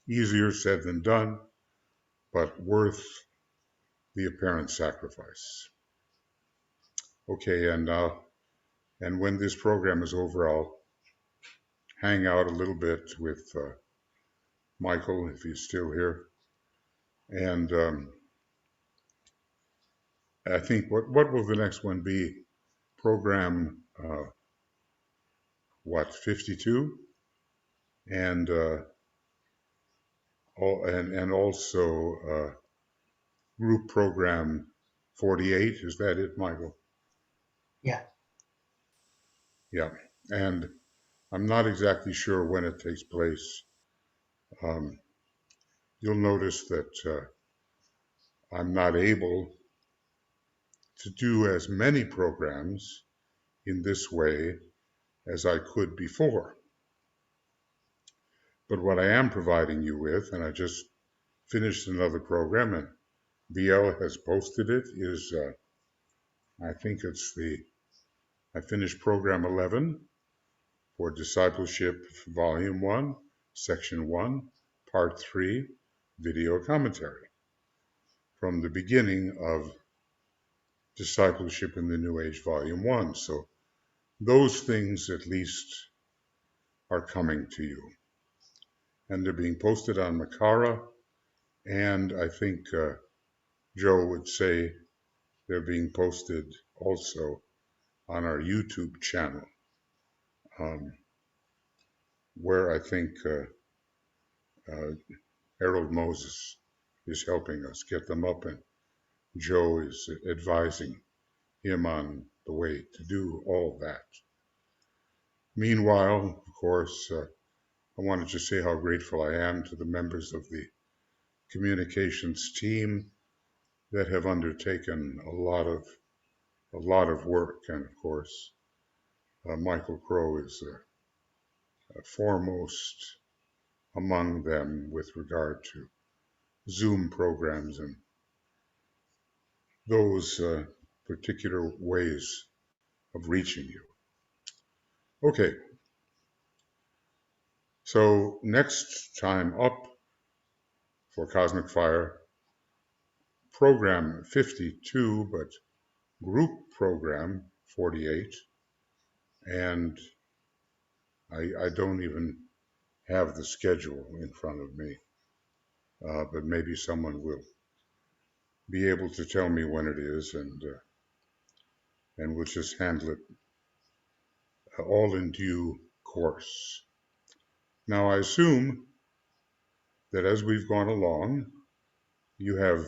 Easier said than done, but worth the apparent sacrifice. Okay, and when this program is over, I'll hang out a little bit with Michael if he's still here, and I think what will the next one be? Program 52, and and also group program 48. Is that it, Michael? Yeah. Yeah, and I'm not exactly sure when it takes place. You'll notice that I'm not able to do as many programs in this way as I could before. But what I am providing you with, and I just finished another program, and BL has posted it, is I think I finished program 11 for Discipleship Volume 1, Section 1, Part 3, video commentary from the beginning of Discipleship in the New Age Volume 1. So those things at least are coming to you. And they're being posted on Makara, and I think Joe would say they're being posted also on our YouTube channel, where I think Harold Moses is helping us get them up, and Joe is advising him on the way to do all that. Meanwhile, of course, I wanted to say how grateful I am to the members of the communications team that have undertaken a lot of work, and of course, Michael Crow is foremost among them with regard to Zoom programs and those particular ways of reaching you. Okay, so next time up for Cosmic Fire, program 52, but group program 48, and I don't even have the schedule in front of me, but maybe someone will be able to tell me when it is, and we'll just handle it all in due course. Now, I assume that as we've gone along, you have,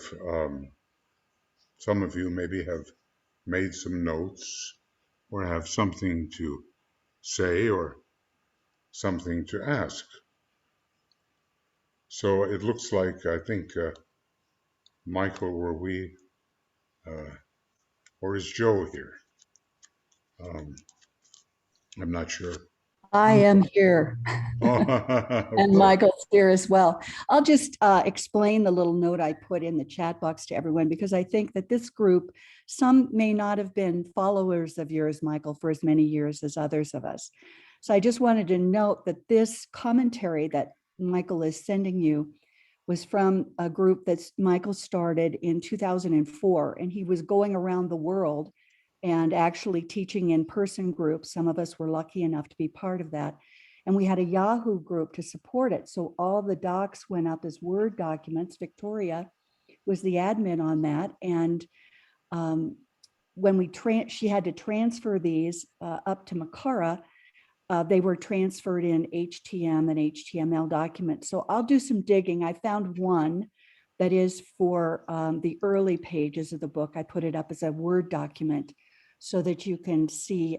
some of you maybe have made some notes or have something to say or something to ask. So it looks like, I think, Michael, were we, or is Joe here? I'm not sure. I am here, and Okay. Michael's here as well. I'll just explain the little note I put in the chat box to everyone, because I think that this group, some may not have been followers of yours, Michael, for as many years as others of us. So I just wanted to note that this commentary that Michael is sending you was from a group that Michael started in 2004, and he was going around the world and actually teaching in-person groups. Some of us were lucky enough to be part of that. And we had a Yahoo group to support it. So all the docs went up as Word documents. Victoria was the admin on that. And when she had to transfer these up to Makara, they were transferred in HTML and HTML documents. So I'll do some digging. I found one that is for the early pages of the book. I put it up as a Word document so that you can see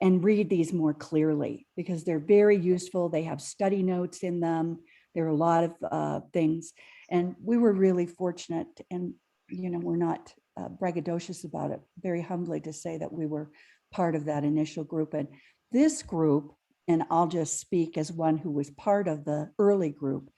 and read these more clearly, because they're very useful. They have study notes in them. There are a lot of things. And we were really fortunate, and we're not braggadocious about it, very humbly to say that we were part of that initial group. And this group, and I'll just speak as one who was part of the early group,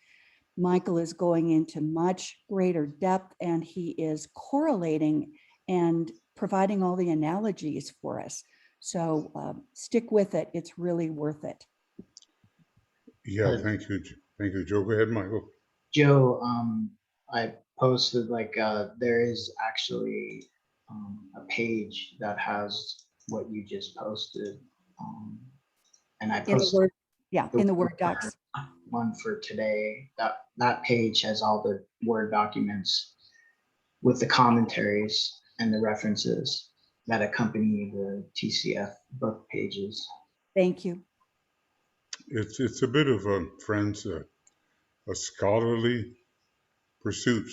Michael is going into much greater depth, and he is correlating and providing all the analogies for us. So stick with it. It's really worth it. Yeah, thank you. Thank you, Joe. Go ahead, Michael. Joe, I posted there is actually a page that has what you just posted, and I In the posted Word, in the Word docs. one for today. That page has all the Word documents with the commentaries and the references that accompany the TCF book pages. Thank you. It's a bit of friends, a scholarly pursuit,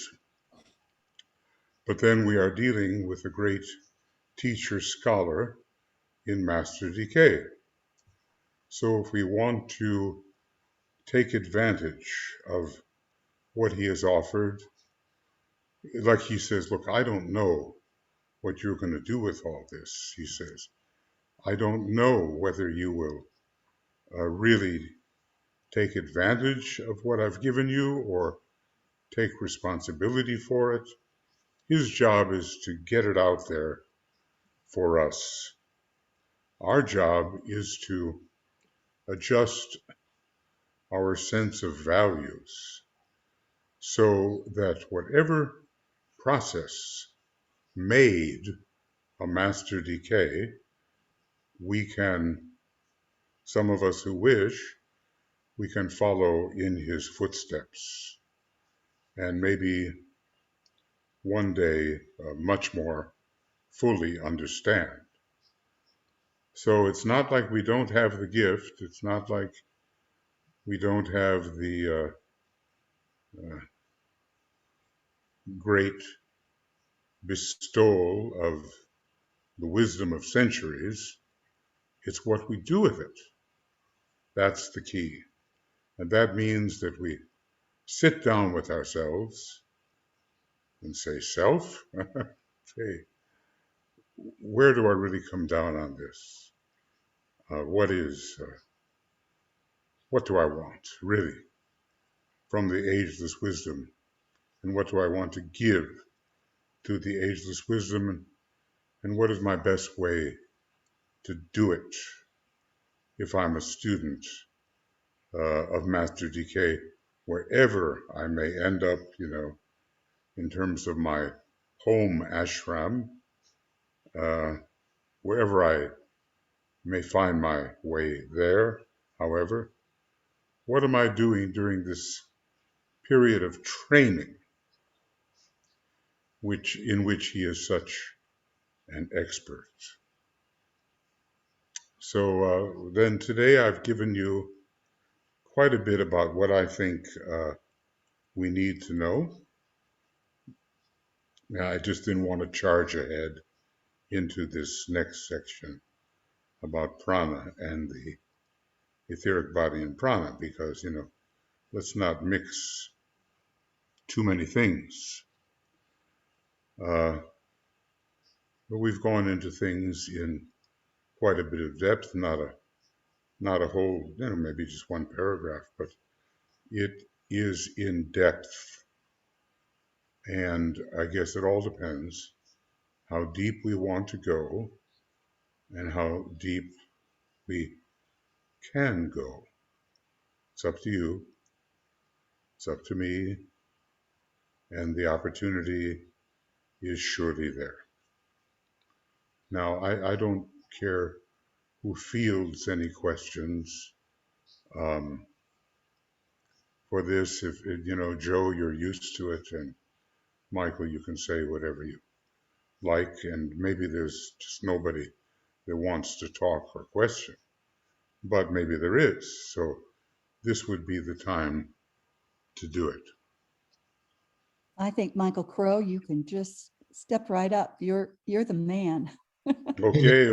but then we are dealing with a great teacher scholar in Master DK. So if we want to take advantage of what he has offered, like he says, look, I don't know what you're going to do with all this, he says. I don't know whether you will really take advantage of what I've given you or take responsibility for it. His job is to get it out there for us. Our job is to adjust our sense of values so that whatever process made a Master DK, we can, some of us who wish, we can follow in his footsteps and maybe one day much more fully understand. So it's not like we don't have the gift. It's not like we don't have the great bestowal of the wisdom of centuries. It's what we do with it. That's the key. And that means that we sit down with ourselves and say, self, hey, where do I really come down on this? What do I want, really, from the ageless wisdom? And what do I want to give to the ageless wisdom? And what is my best way to do it if I'm a student of Master DK, wherever I may end up, in terms of my home ashram, wherever I may find my way there. However, what am I doing during this period of training, in which he is such an expert? So then today I've given you quite a bit about what I think we need to know. Now, I just didn't want to charge ahead into this next section about prana and the etheric body and prana, because, let's not mix too many things. But we've gone into things in quite a bit of depth, not a whole, maybe just one paragraph, but it is in depth. And I guess it all depends how deep we want to go and how deep we can go. It's up to you. It's up to me. And the opportunity is surely there. Now, I don't care who fields any questions for this. If Joe, you're used to it, and Michael, you can say whatever you like, and maybe there's just nobody that wants to talk or question, but maybe there is. So this would be the time to do it. I think Michael Crow, you can just step right up. You're the man. Okay.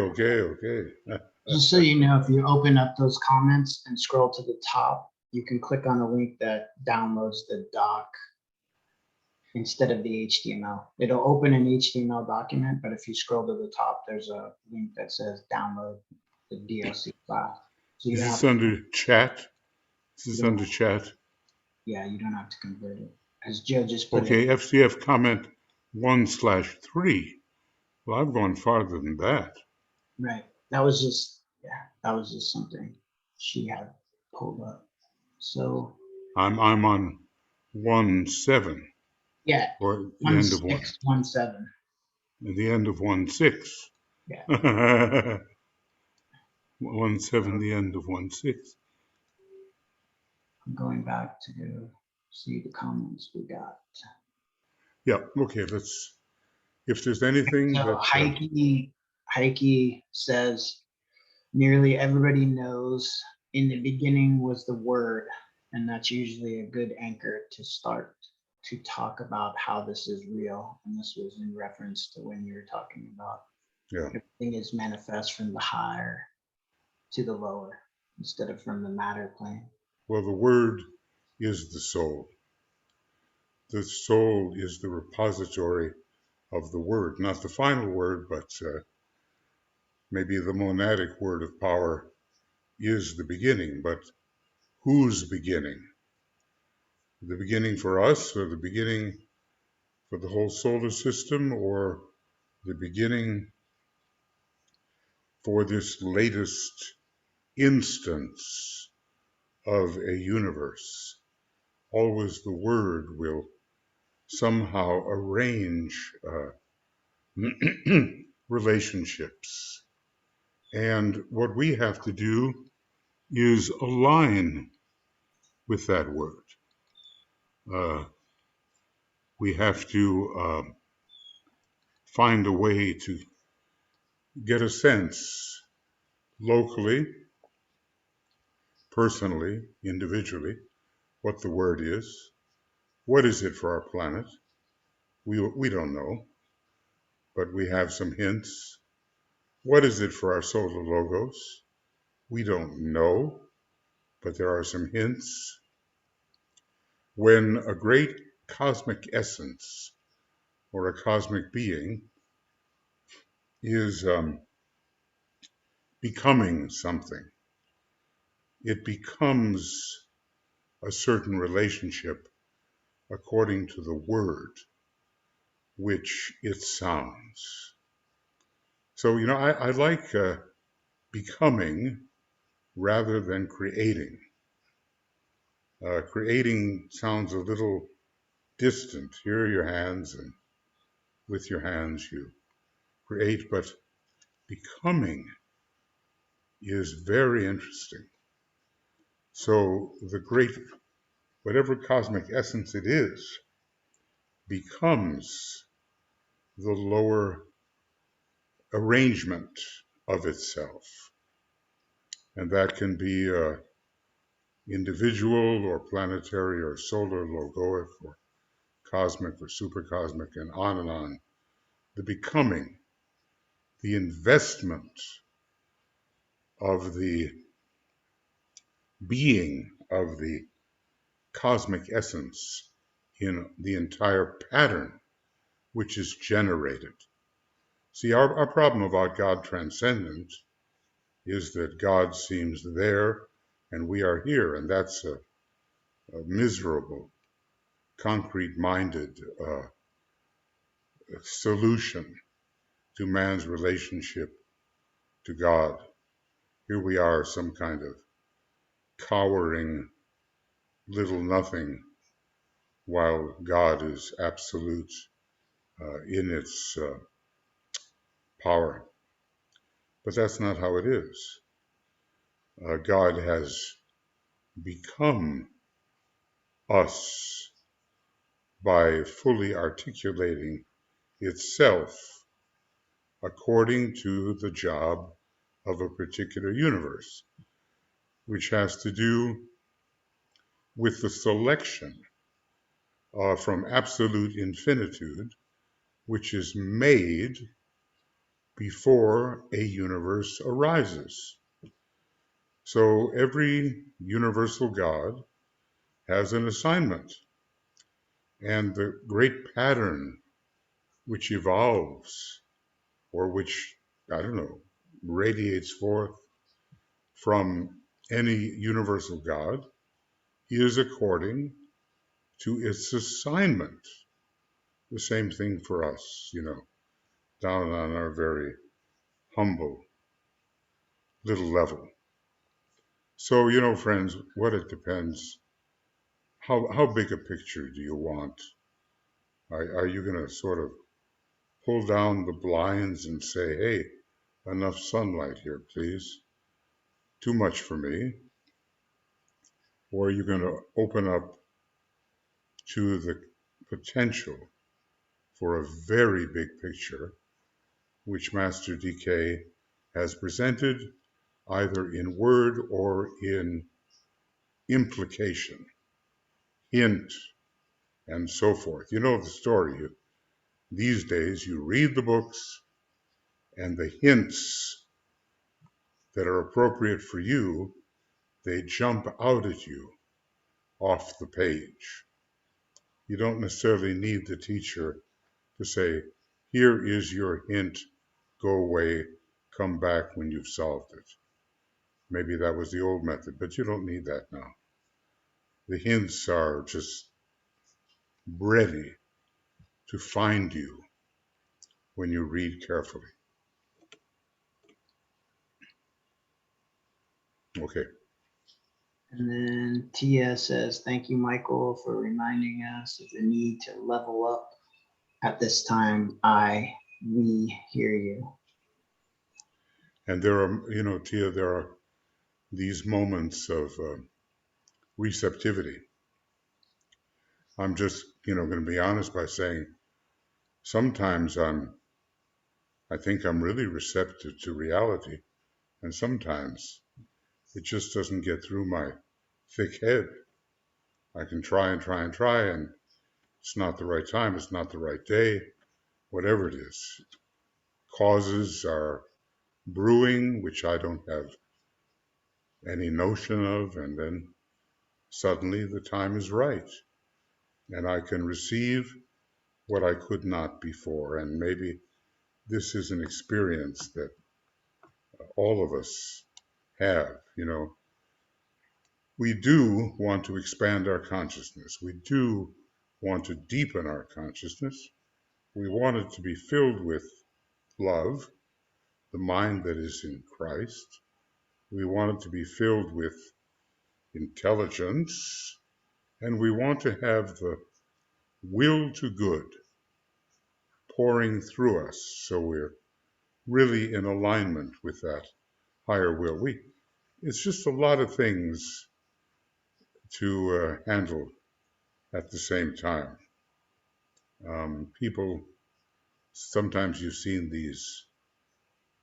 Just so you know, if you open up those comments and scroll to the top, you can click on the link that downloads the doc instead of the HTML. It'll open an HTML document, but if you scroll to the top, there's a link that says download the DLC file. So you Is don't this have under chat? Is this Yeah. under chat? Yeah, you don't have to convert it. As Joe just put Okay, it. FCF comment 1/3. Well, I've gone farther than that. Right. That was just something she had pulled up. So I'm on 1/7, yeah, or the end of 1617. the end of 1/6. Yeah. 1/7, the end of 1/6. I'm going back to see the comments we got. Yeah. Okay. If there's anything So that Heike says nearly everybody knows in the beginning was the word, and that's usually a good anchor to start to talk about how this is real. And this was in reference to when you were talking about everything is manifest from the higher to the lower instead of from the matter plane. Well, the word is the soul. The soul is the repository of the word, not the final word, but maybe the monadic word of power is the beginning. But whose beginning? The beginning for us, or the beginning for the whole solar system, or the beginning for this latest instance of a universe? Always the word will somehow arrange relationships. And what we have to do is align with that word. We have to find a way to get a sense locally, personally, individually, what the word is. What is it for our planet? We don't know, but we have some hints. What is it for our solar logos? We don't know, but there are some hints. When a great cosmic essence or a cosmic being is becoming something, it becomes a certain relationship according to the word which it sounds. So, I like becoming rather than creating. Creating sounds a little distant. Here are your hands, and with your hands you create, but becoming is very interesting. So the great, whatever cosmic essence it is, becomes the lower arrangement of itself. And that can be individual or planetary or solar logoic or cosmic or supercosmic and on, the becoming, the investment of the being of the cosmic essence in the entire pattern which is generated. See, our problem about God transcendent is that God seems there and we are here, and that's a miserable, concrete-minded solution to man's relationship to God. Here we are, some kind of cowering little nothing, while God is absolute in its power. But that's not how it is. God has become us by fully articulating itself according to the job of a particular universe, which has to do with the selection from absolute infinitude, which is made before a universe arises. So every universal God has an assignment, and the great pattern which evolves, or which, I don't know, radiates forth from any universal God, is according to its assignment. The same thing for us, down on our very humble little level. So, friends, what it depends, how big a picture do you want? Are you going to sort of pull down the blinds and say, hey, enough sunlight here, please? Too much for me. Or are you going to open up to the potential for a very big picture, which Master DK has presented either in word or in implication, hint, and so forth? You know the story. These days, you read the books, and the hints that are appropriate for you, they jump out at you off the page. You don't necessarily need the teacher to say, here is your hint, go away, come back when you've solved it. Maybe that was the old method, but you don't need that now. The hints are just ready to find you when you read carefully. Okay. And then Tia says, thank you, Michael, for reminding us of the need to level up. At this time, we hear you. And there are, Tia, there are these moments of receptivity. I'm just, going to be honest by saying sometimes I think I'm really receptive to reality, and sometimes it just doesn't get through my thick head. I can try and try and try, and it's not the right time, it's not the right day, whatever it is. Causes are brewing, which I don't have any notion of, and then suddenly the time is right, and I can receive what I could not before. And maybe this is an experience that all of us have. We do want to expand our consciousness. We do want to deepen our consciousness. We want it to be filled with love, the mind that is in Christ. We want it to be filled with intelligence, and we want to have the will to good pouring through us, so we're really in alignment with that higher will. It's just a lot of things to handle at the same time. People, sometimes you've seen these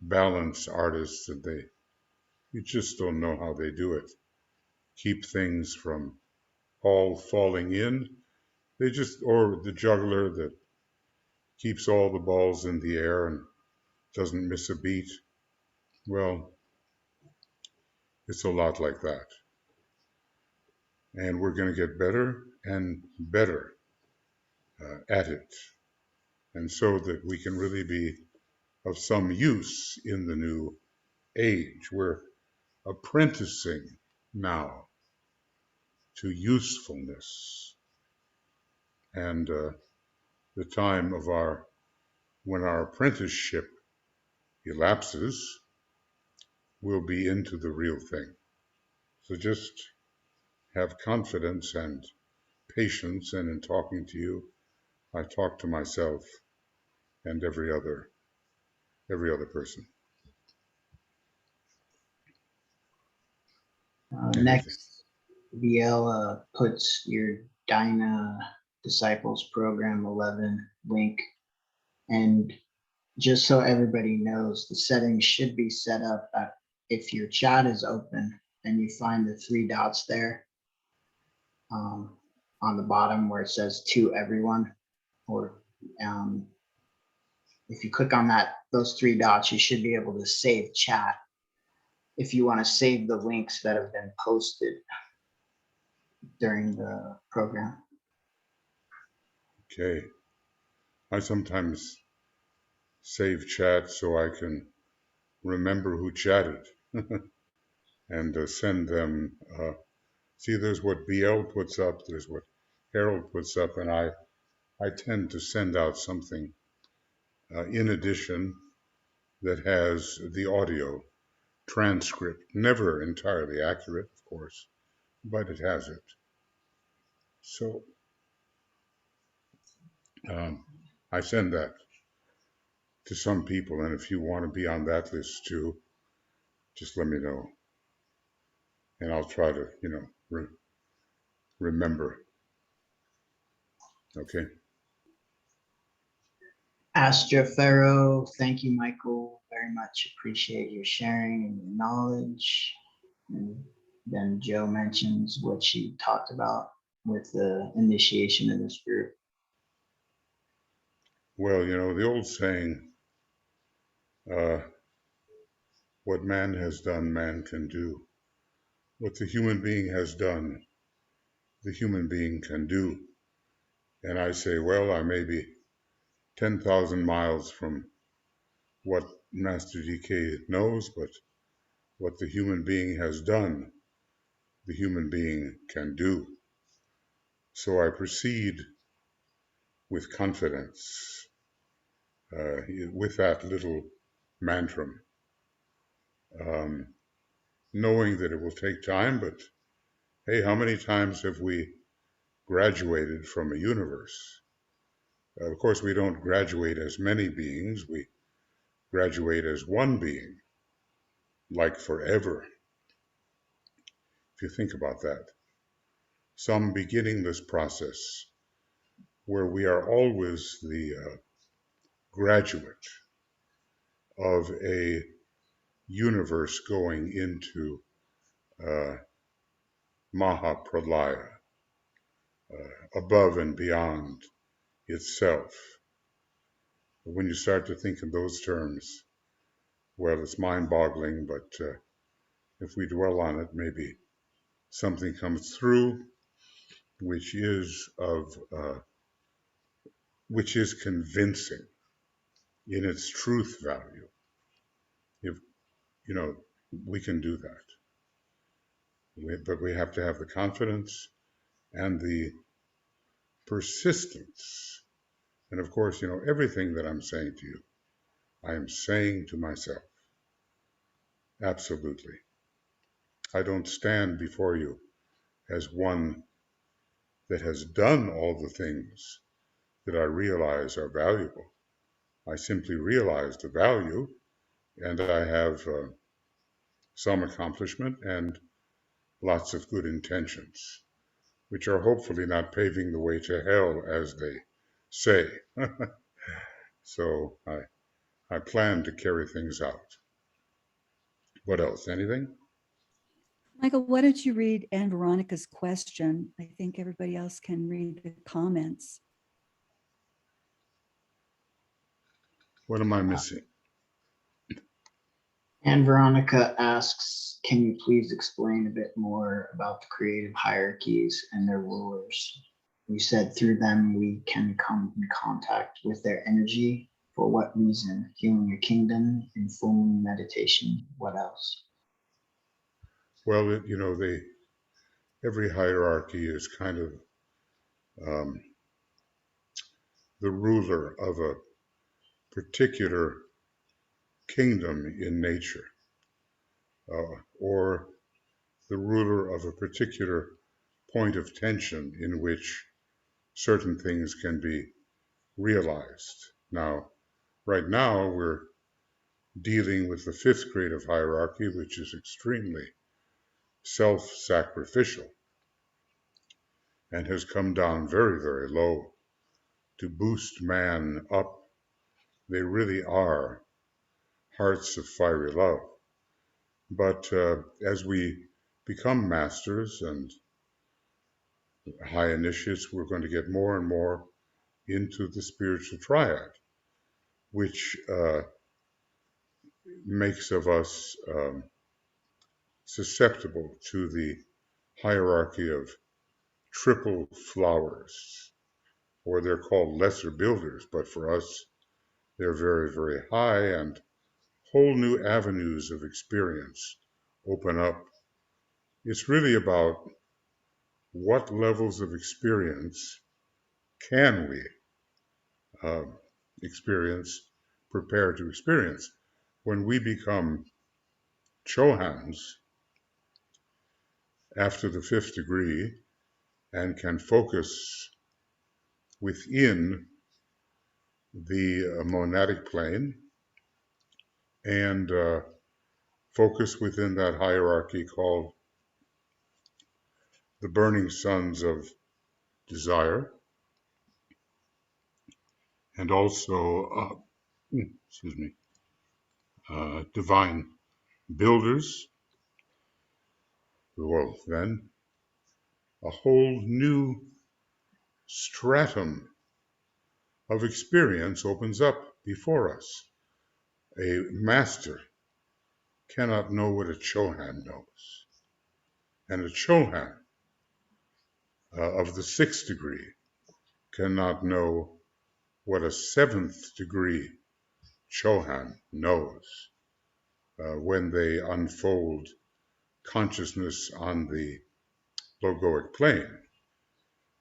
balance artists, and you just don't know how they do it. keep things from all falling in. Or the juggler that keeps all the balls in the air and doesn't miss a beat. Well, it's a lot like that. And we're going to get better and better at it. And so that we can really be of some use in the new age. We're apprenticing now to usefulness. And the time of when our apprenticeship elapses, we'll be into the real thing. So just have confidence and patience, and in talking to you, I talk to myself and every other person. Next, VL puts your Dyna Disciples Program 11 link. And just so everybody knows, the settings should be set up that if your chat is open and you find the three dots there on the bottom where it says to everyone, or if you click on those three dots, you should be able to save chat if you want to save the links that have been posted during the program. Okay. I sometimes save chat so I can remember who chatted and send them. See, there's what BL puts up, there's what Harold puts up, and I tend to send out something in addition that has the audio transcript. Never entirely accurate, of course, but it has it. So I send that to some people, and if you want to be on that list too, just let me know, and I'll try to, remember. Okay. Astra Pharaoh, thank you, Michael. Very much appreciate your sharing and your knowledge. And then Joe mentions what she talked about with the initiation of this group. Well, the old saying, what man has done, man can do. What the human being has done, the human being can do. And I say, well, I may be 10,000 miles from what Master DK knows, but what the human being has done, the human being can do. So I proceed with confidence, with that little mantra, knowing that it will take time, but hey, how many times have we graduated from a universe? Of course, we don't graduate as many beings, we graduate as one being, like forever. If you think about that, some beginning this process where we are always the graduate of a universe going into Mahapralaya, above and beyond itself. But when you start to think in those terms, well, it's mind-boggling, but if we dwell on it, maybe something comes through which is convincing in its truth value. If we can do that, but we have to have the confidence and the persistence. And of course, everything that I'm saying to you, I am saying to myself. Absolutely. I don't stand before you as one that has done all the things that I realize are valuable. I simply realize the value, and I have some accomplishment and lots of good intentions, which are hopefully not paving the way to hell, as they say. So I plan to carry things out. What else? Anything? Michael, why don't you read Anne Veronica's question? I think everybody else can read the comments. What am I missing? And Veronica asks, can you please explain a bit more about the creative hierarchies and their rulers? You said through them we can come in contact with their energy. For what reason? Healing a kingdom, in full moon meditation. What else? Well, every hierarchy is kind of um, the ruler of a particular kingdom in nature, or the ruler of a particular point of tension in which certain things can be realized. Now, right now, we're dealing with the fifth grade of hierarchy, which is extremely self-sacrificial and has come down very, very low to boost man up. They really are hearts of fiery love. But as we become masters and high initiates, we're going to get more and more into the spiritual triad, which makes of us susceptible to the hierarchy of triple flowers, or they're called lesser builders, but for us, they're very, very high, and whole new avenues of experience open up. It's really about what levels of experience can we uh, experience, prepare to experience. When we become Chohans after the fifth degree and can focus within the monadic plane and focus within that hierarchy called the burning suns of desire, and also, excuse me, divine builders. Well, then a whole new stratum of experience opens up before us. A master cannot know what a Chohan knows, and a Chohan of the sixth degree cannot know what a seventh degree Chohan knows when they unfold consciousness on the logoic plane.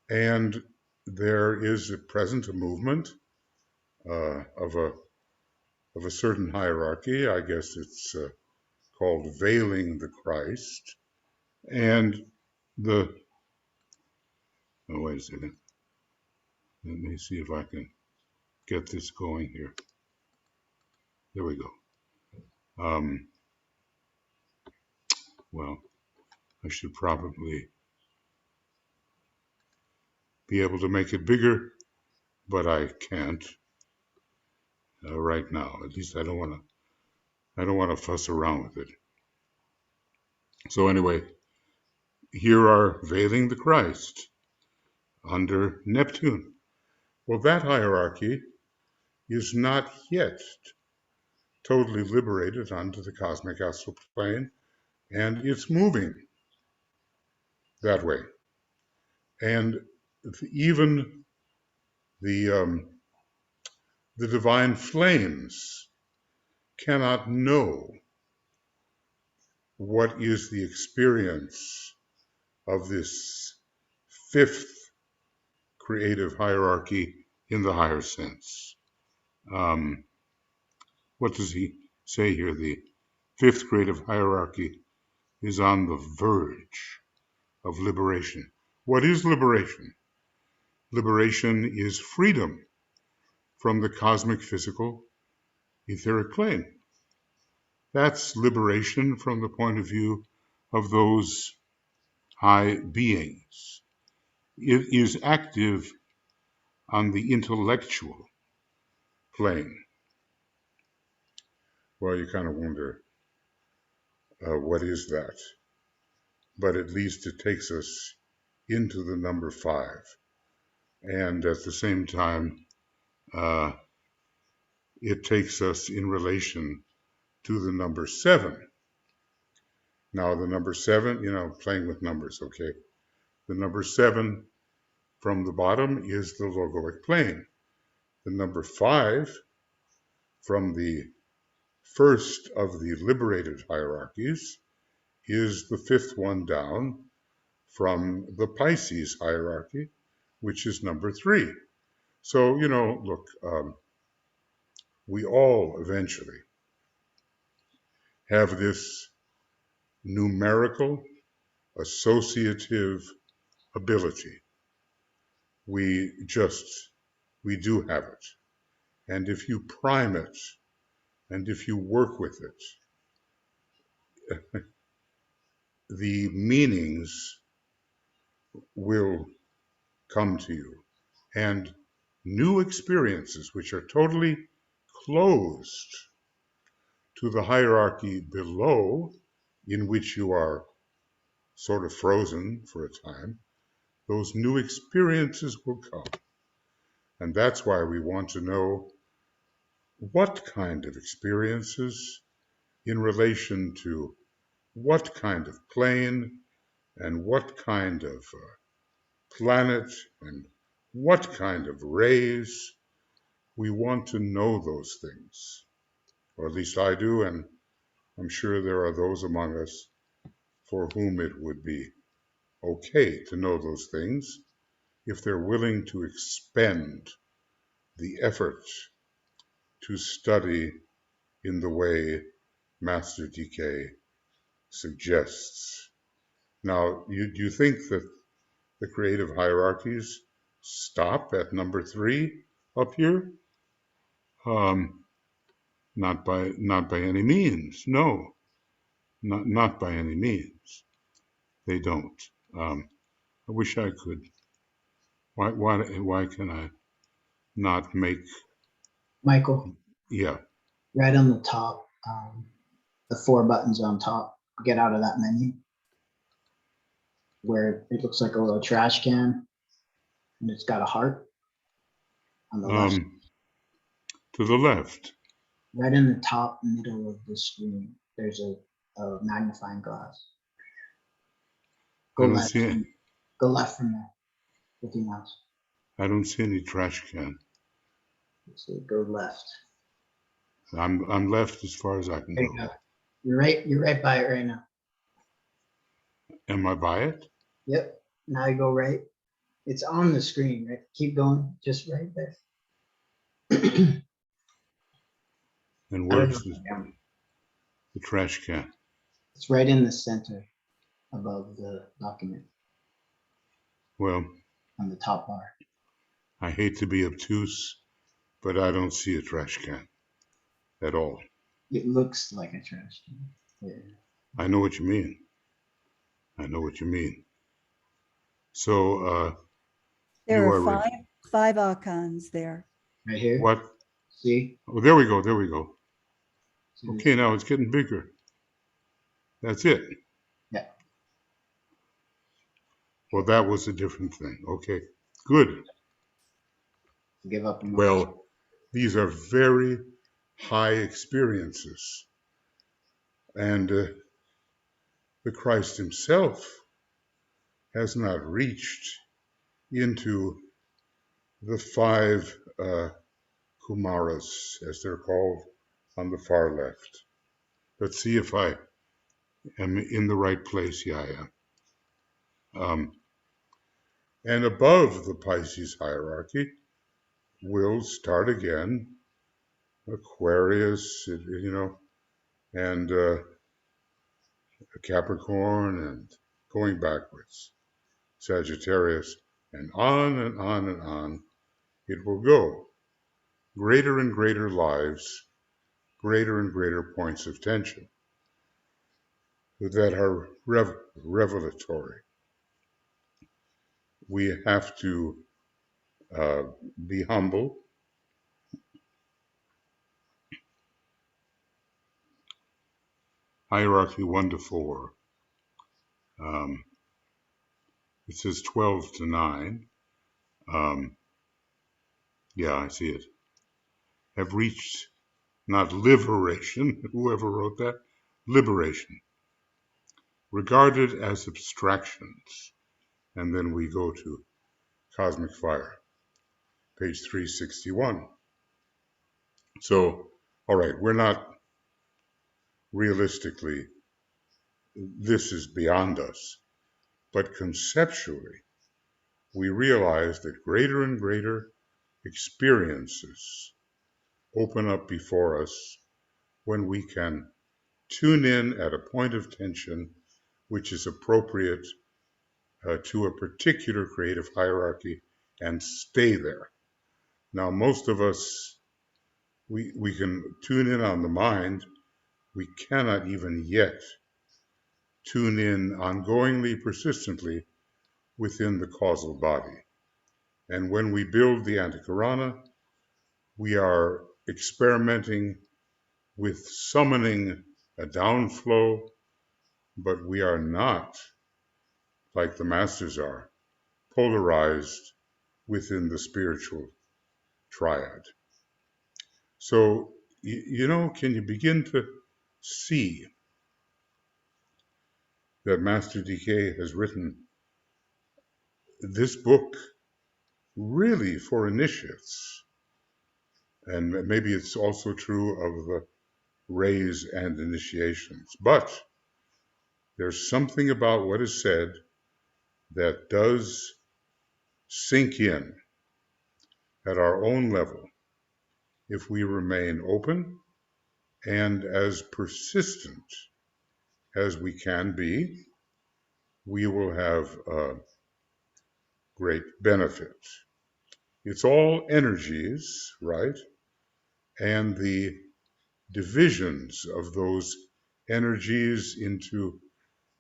And there is at present a movement of a certain hierarchy. I guess it's called veiling the Christ. And oh, wait a second. Let me see if I can get this going here. There we go. Well, I should probably be able to make it bigger, but I can't right now. At least I don't want to fuss around with it. So anyway, here are veiling the Christ under Neptune. Well, that hierarchy is not yet totally liberated onto the cosmic astral plane, and it's moving that way. And even the divine flames cannot know what is the experience of this fifth creative hierarchy in the higher sense. What does he say here? The fifth creative hierarchy is on the verge of liberation. What is liberation? Liberation is freedom from the cosmic, physical, etheric plane. That's liberation from the point of view of those high beings. It is active on the intellectual plane. Well, you kind of wonder, what is that? but at least it takes us into the number 5. And at the same time, it takes us in relation to the number 7. Now, the number 7, playing with numbers, okay? The number 7 from the bottom is the logoic plane. The number 5 from the first of the liberated hierarchies is the 5th one down from the Pisces hierarchy, which is number 3. So, look, we all eventually have this numerical associative ability. We do have it. And if you prime it, and if you work with it, the meanings will come to you. And new experiences, which are totally closed to the hierarchy below, in which you are sort of frozen for a time, those new experiences will come. And that's why we want to know what kind of experiences in relation to what kind of plane and what kind of planet and what kind of rays. We want to know those things, or at least I do, and I'm sure there are those among us for whom it would be okay to know those things if they're willing to expend the effort to study in the way Master DK suggests. Now, do you think that the creative hierarchies stop at number 3 up here? Not by any means. No, not by any means. They don't. I wish I could. Why can I not make? Michael, Yeah. right on the top, the 4 buttons on top, get out of that menu where it looks like a little trash can and it's got a heart on the left. To the left. Right in the top middle of the screen, there's a magnifying glass. Go I don't left. see it. Go left from there with your mouse. I don't see any trash can. So go left. I'm left as far as I can There go. you go. You're right by it right now. Am I by it? Yep. Now you go right. It's on the screen, right? Keep going, just right there. And I don't where's know. the trash can? It's right in the center above the document Well, on the top bar. I hate to be obtuse, but I don't see a trash can at all. It looks like a trash can. Yeah. I know what you mean. I know what you mean. So, There you are are five icons there. Right here. what? See? Oh, there we go. There we go. See Okay, now it's getting bigger. That's it. Yeah. Well, that was a different thing. Okay, good. Give up. Well, these are very high experiences. And the Christ himself has not reached into the 5 Kumaras, as they're called, on the far left. Let's see if I am in the right place. Yeah, I am. And above the Pisces hierarchy, we'll start again. Aquarius, and Capricorn, and going backwards. Sagittarius, and on and on and on it will go. Greater and greater lives, greater and greater points of tension that are revelatory. We have to be humble. Hierarchy 1 to 4. Um, it says 12 to 9. Yeah, I see it. Have reached not liberation, whoever wrote that, liberation, regarded as abstractions. And then we go to Cosmic Fire, page 361. So, all right, we're not realistically, this is beyond us, but conceptually, we realize that greater and greater experiences open up before us when we can tune in at a point of tension which is appropriate to a particular creative hierarchy and stay there. Now, most of us, we can tune in on the mind. We cannot even yet tune in ongoingly, persistently within the causal body. And when we build the Antikarana, we are experimenting with summoning a downflow, but we are not, like the masters are, polarized within the spiritual triad. So, can you begin to see that Master DK has written this book really for initiates? And maybe it's also true of the rays and initiations. But there's something about what is said that does sink in at our own level if we remain open and as persistent as we can be. We will have great benefit. It's all energies, right? And the divisions of those energies into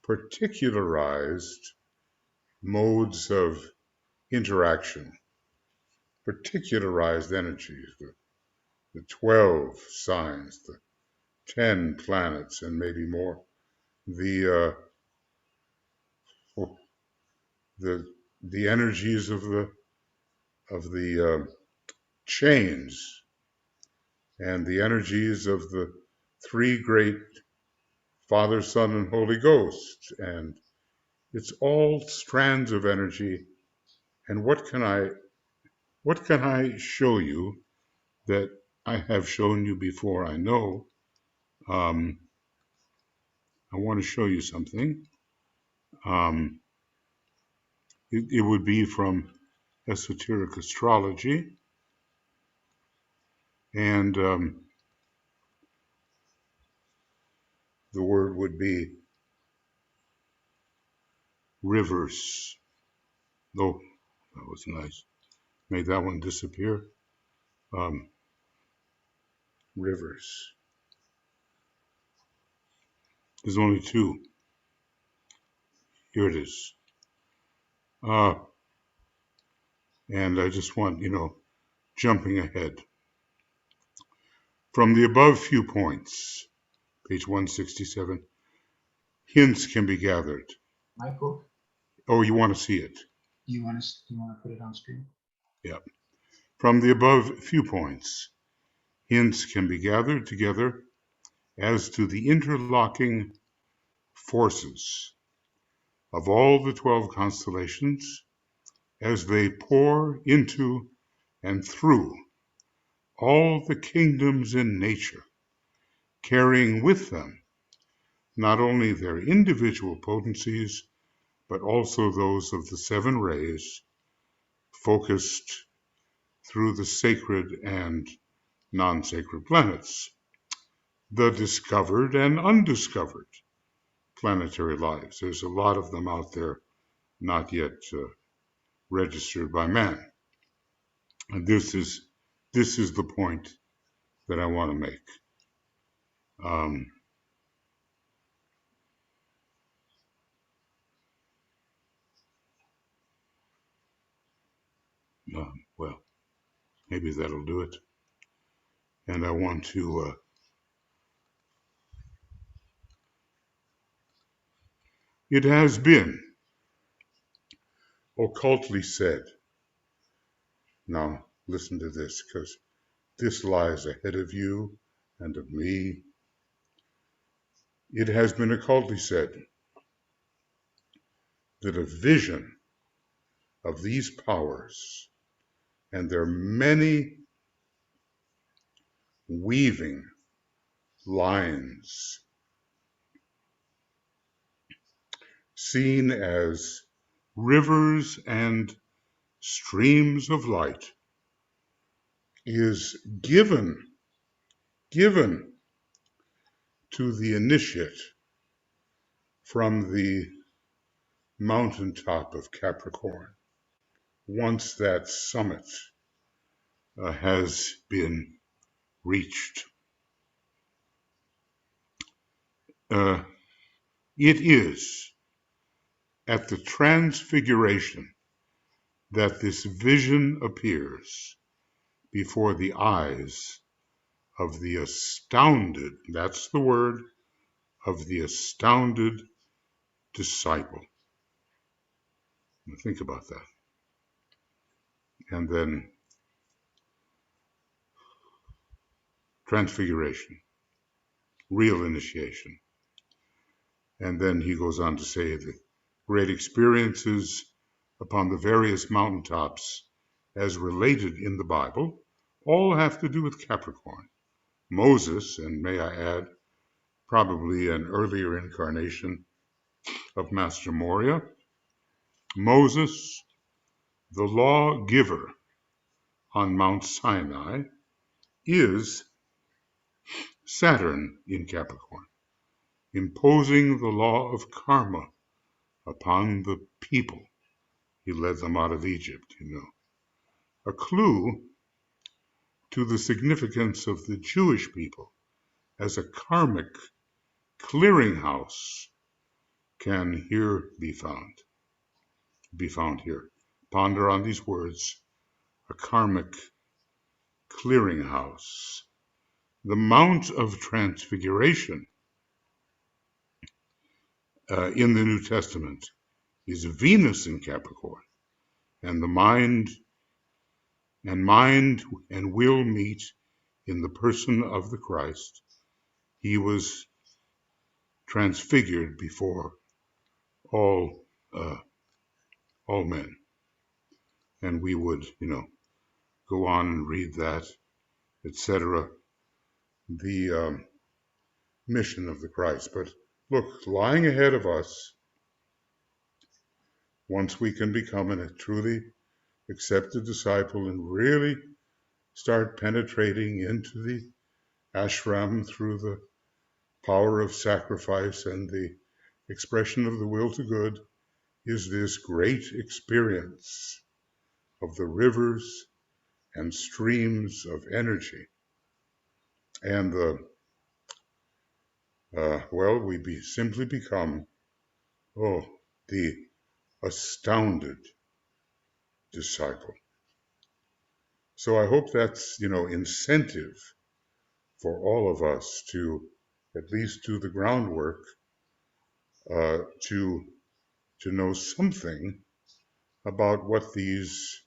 particularized modes of interaction, particularized energies, the 12 signs, the 10 planets, and maybe more. The the the energies of the chains, and the energies of the three great Father, Son, and Holy Ghost, and it's all strands of energy. And what can I show you that I have shown you before? I know. I want to show you something. Um, it would be from esoteric astrology, and the word would be rivers. Oh, that was nice. Made that one disappear. Um, rivers. There's only two. Here it is. And I just want, jumping ahead. From the above few points, page 167, hints can be gathered. Michael, Oh, you want to see it? do you want to put it on screen? Yeah. From the above few points, hints can be gathered together as to the interlocking forces of all the 12 constellations as they pour into and through all the kingdoms in nature, carrying with them not only their individual potencies, but also those of the seven rays, focused through the sacred and non-sacred planets, the discovered and undiscovered planetary lives. There's a lot of them out there not yet registered by man. And this is the point that I want to make. Um, well, maybe that'll do it. And I want It has been occultly said. Now, listen to this, because this lies ahead of you and of me. It has been occultly said that a vision of these powers and their many weaving lines, seen as rivers and streams of light, is given to the initiate from the mountaintop of Capricorn. Once that summit has been reached, it is at the transfiguration that this vision appears before the eyes of the astounded, that's the word, of the astounded disciple. Think about that. And then transfiguration, real initiation. And then he goes on to say the great experiences upon the various mountaintops as related in the Bible all have to do with Capricorn. Moses, and may I add, probably an earlier incarnation of Master Moria. Moses, the lawgiver on Mount Sinai, is Saturn in Capricorn, imposing the law of karma upon the people. He led them out of Egypt, A clue to the significance of the Jewish people as a karmic clearinghouse can here be found here. Ponder on these words, a karmic clearinghouse. The Mount of Transfiguration in the New Testament is Venus in Capricorn, and the mind and will meet in the person of the Christ. He was transfigured before all men, and we would, go on and read that, etc. The mission of the Christ. But look, lying ahead of us, once we can become a truly accepted disciple and really start penetrating into the ashram through the power of sacrifice and the expression of the will to good, is this great experience of the rivers and streams of energy. And we simply become, the astounded disciple. So I hope that's, incentive for all of us to at least do the groundwork to know something about what these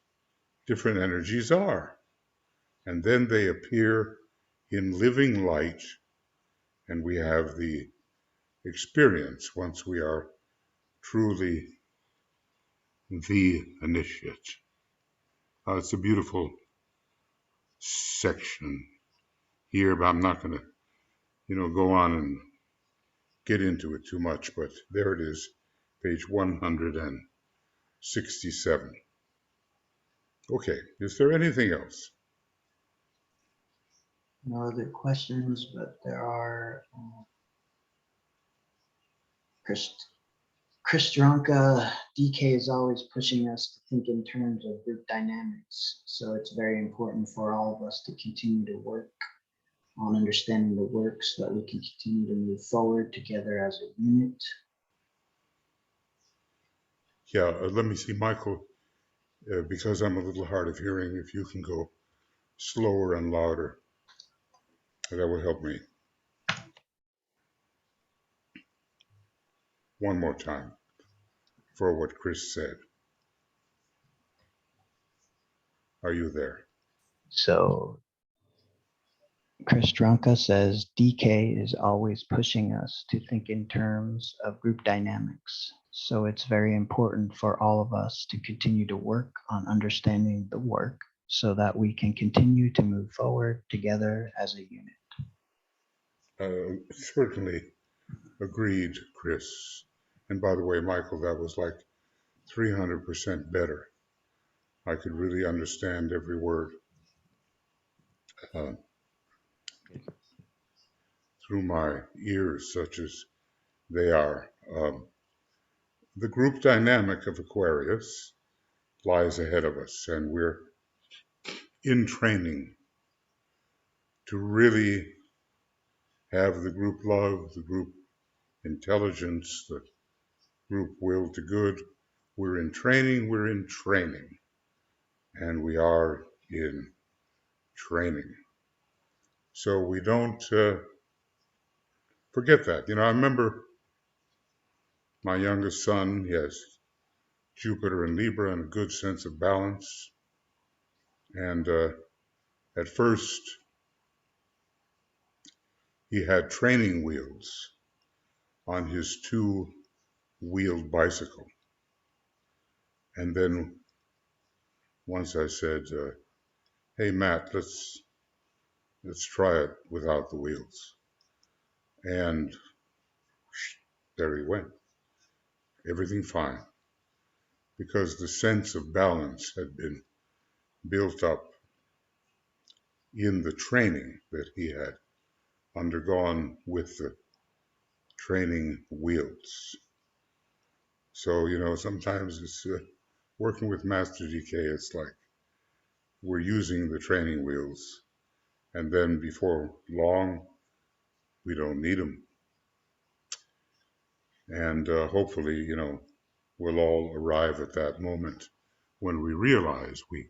different energies are. And then they appear in living light, and we have the experience once we are truly the initiate. It's a beautiful section here, but I'm not going to, go on and get into it too much, but there it is, page 167. Okay, is there anything else? No other questions, but there are Chris Dronka, DK is always pushing us to think in terms of group dynamics. So it's very important for all of us to continue to work on understanding the work so that we can continue to move forward together as a unit. Yeah, let me see, Michael, because I'm a little hard of hearing, if you can go slower and louder, that will help me. one more time for what Chris said. Are you there? So Chris Dronka says DK is always pushing us to think in terms of group dynamics. So it's very important for all of us to continue to work on understanding the work so that we can continue to move forward together as a unit. Certainly agreed, Chris. And by the way, Michael, that was like 300% better. I could really understand every word uh, through my ears, such as they are. The group dynamic of Aquarius lies ahead of us, and we're in training to really have the group love, the group intelligence, the group will to good. We're in training, and we are in training. So we don't forget that. I remember my youngest son, he has Jupiter and Libra and a good sense of balance. And at first, he had training wheels on his two-wheeled bicycle. And then once I said, hey, Matt, let's try it without the wheels. And there he went. Everything fine. Because the sense of balance had been built up in the training that he had undergone with the training wheels. So, sometimes it's working with Master DK, it's like we're using the training wheels, and then before long, we don't need them. And hopefully, we'll all arrive at that moment when we realize we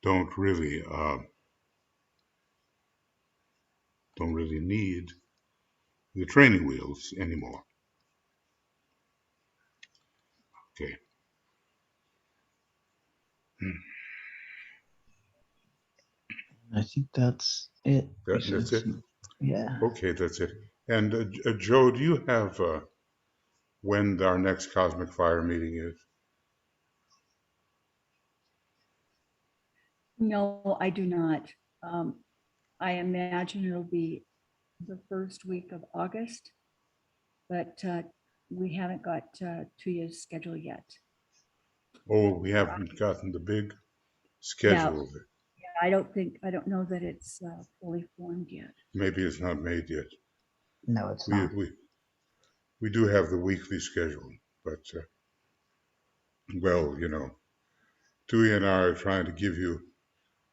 don't really need the training wheels anymore. Okay. I think that's it. That's it? Yeah. Okay, that's it. And Joe, do you have when our next Cosmic Fire meeting is? No, I do not. I imagine it'll be the first week of August, but we haven't got Tuya's schedule yet. Oh, we haven't gotten the big Yeah, schedule. I don't know that it's fully formed yet. Maybe it's not made yet. No, it's We, not. we do have the weekly schedule, but well, Tui and I are trying to give you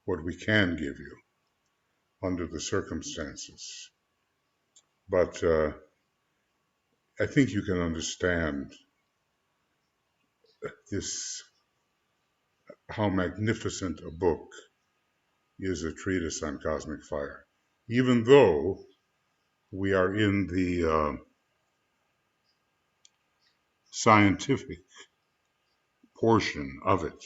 what we can give you under the circumstances. But I think you can understand this, how magnificent a book is A Treatise on Cosmic Fire. Even though we are in the scientific portion of it.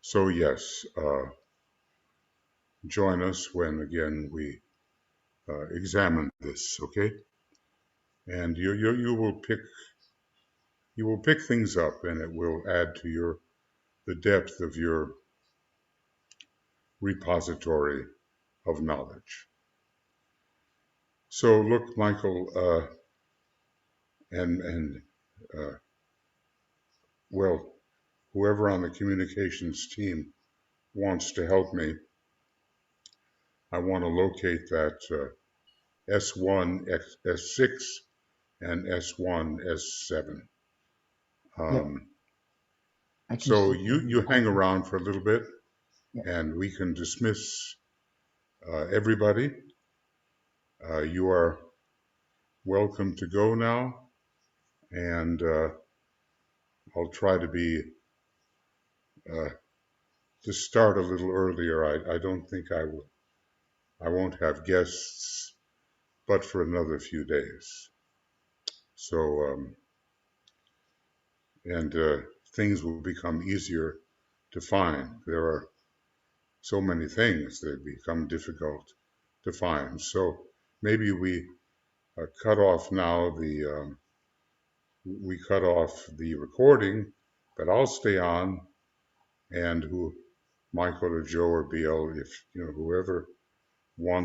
So yes, join us when again we examine this, okay? And you will pick things up, and it will add to the depth of your repository of knowledge. So look, Michael, and well, whoever on the communications team wants to help me, I want to locate that S1, S6, and S1, S7. Yep. So you hang around for a little bit, yeah. And we can dismiss everybody. You are welcome to go now, and I'll try to be to start a little earlier. I don't think I will. I won't have guests but for another few days. So, things will become easier to find. There are so many things that become difficult to find. So maybe we cut off now we cut off the recording, but I'll stay on, and Michael or Joe or Bill, if whoever wants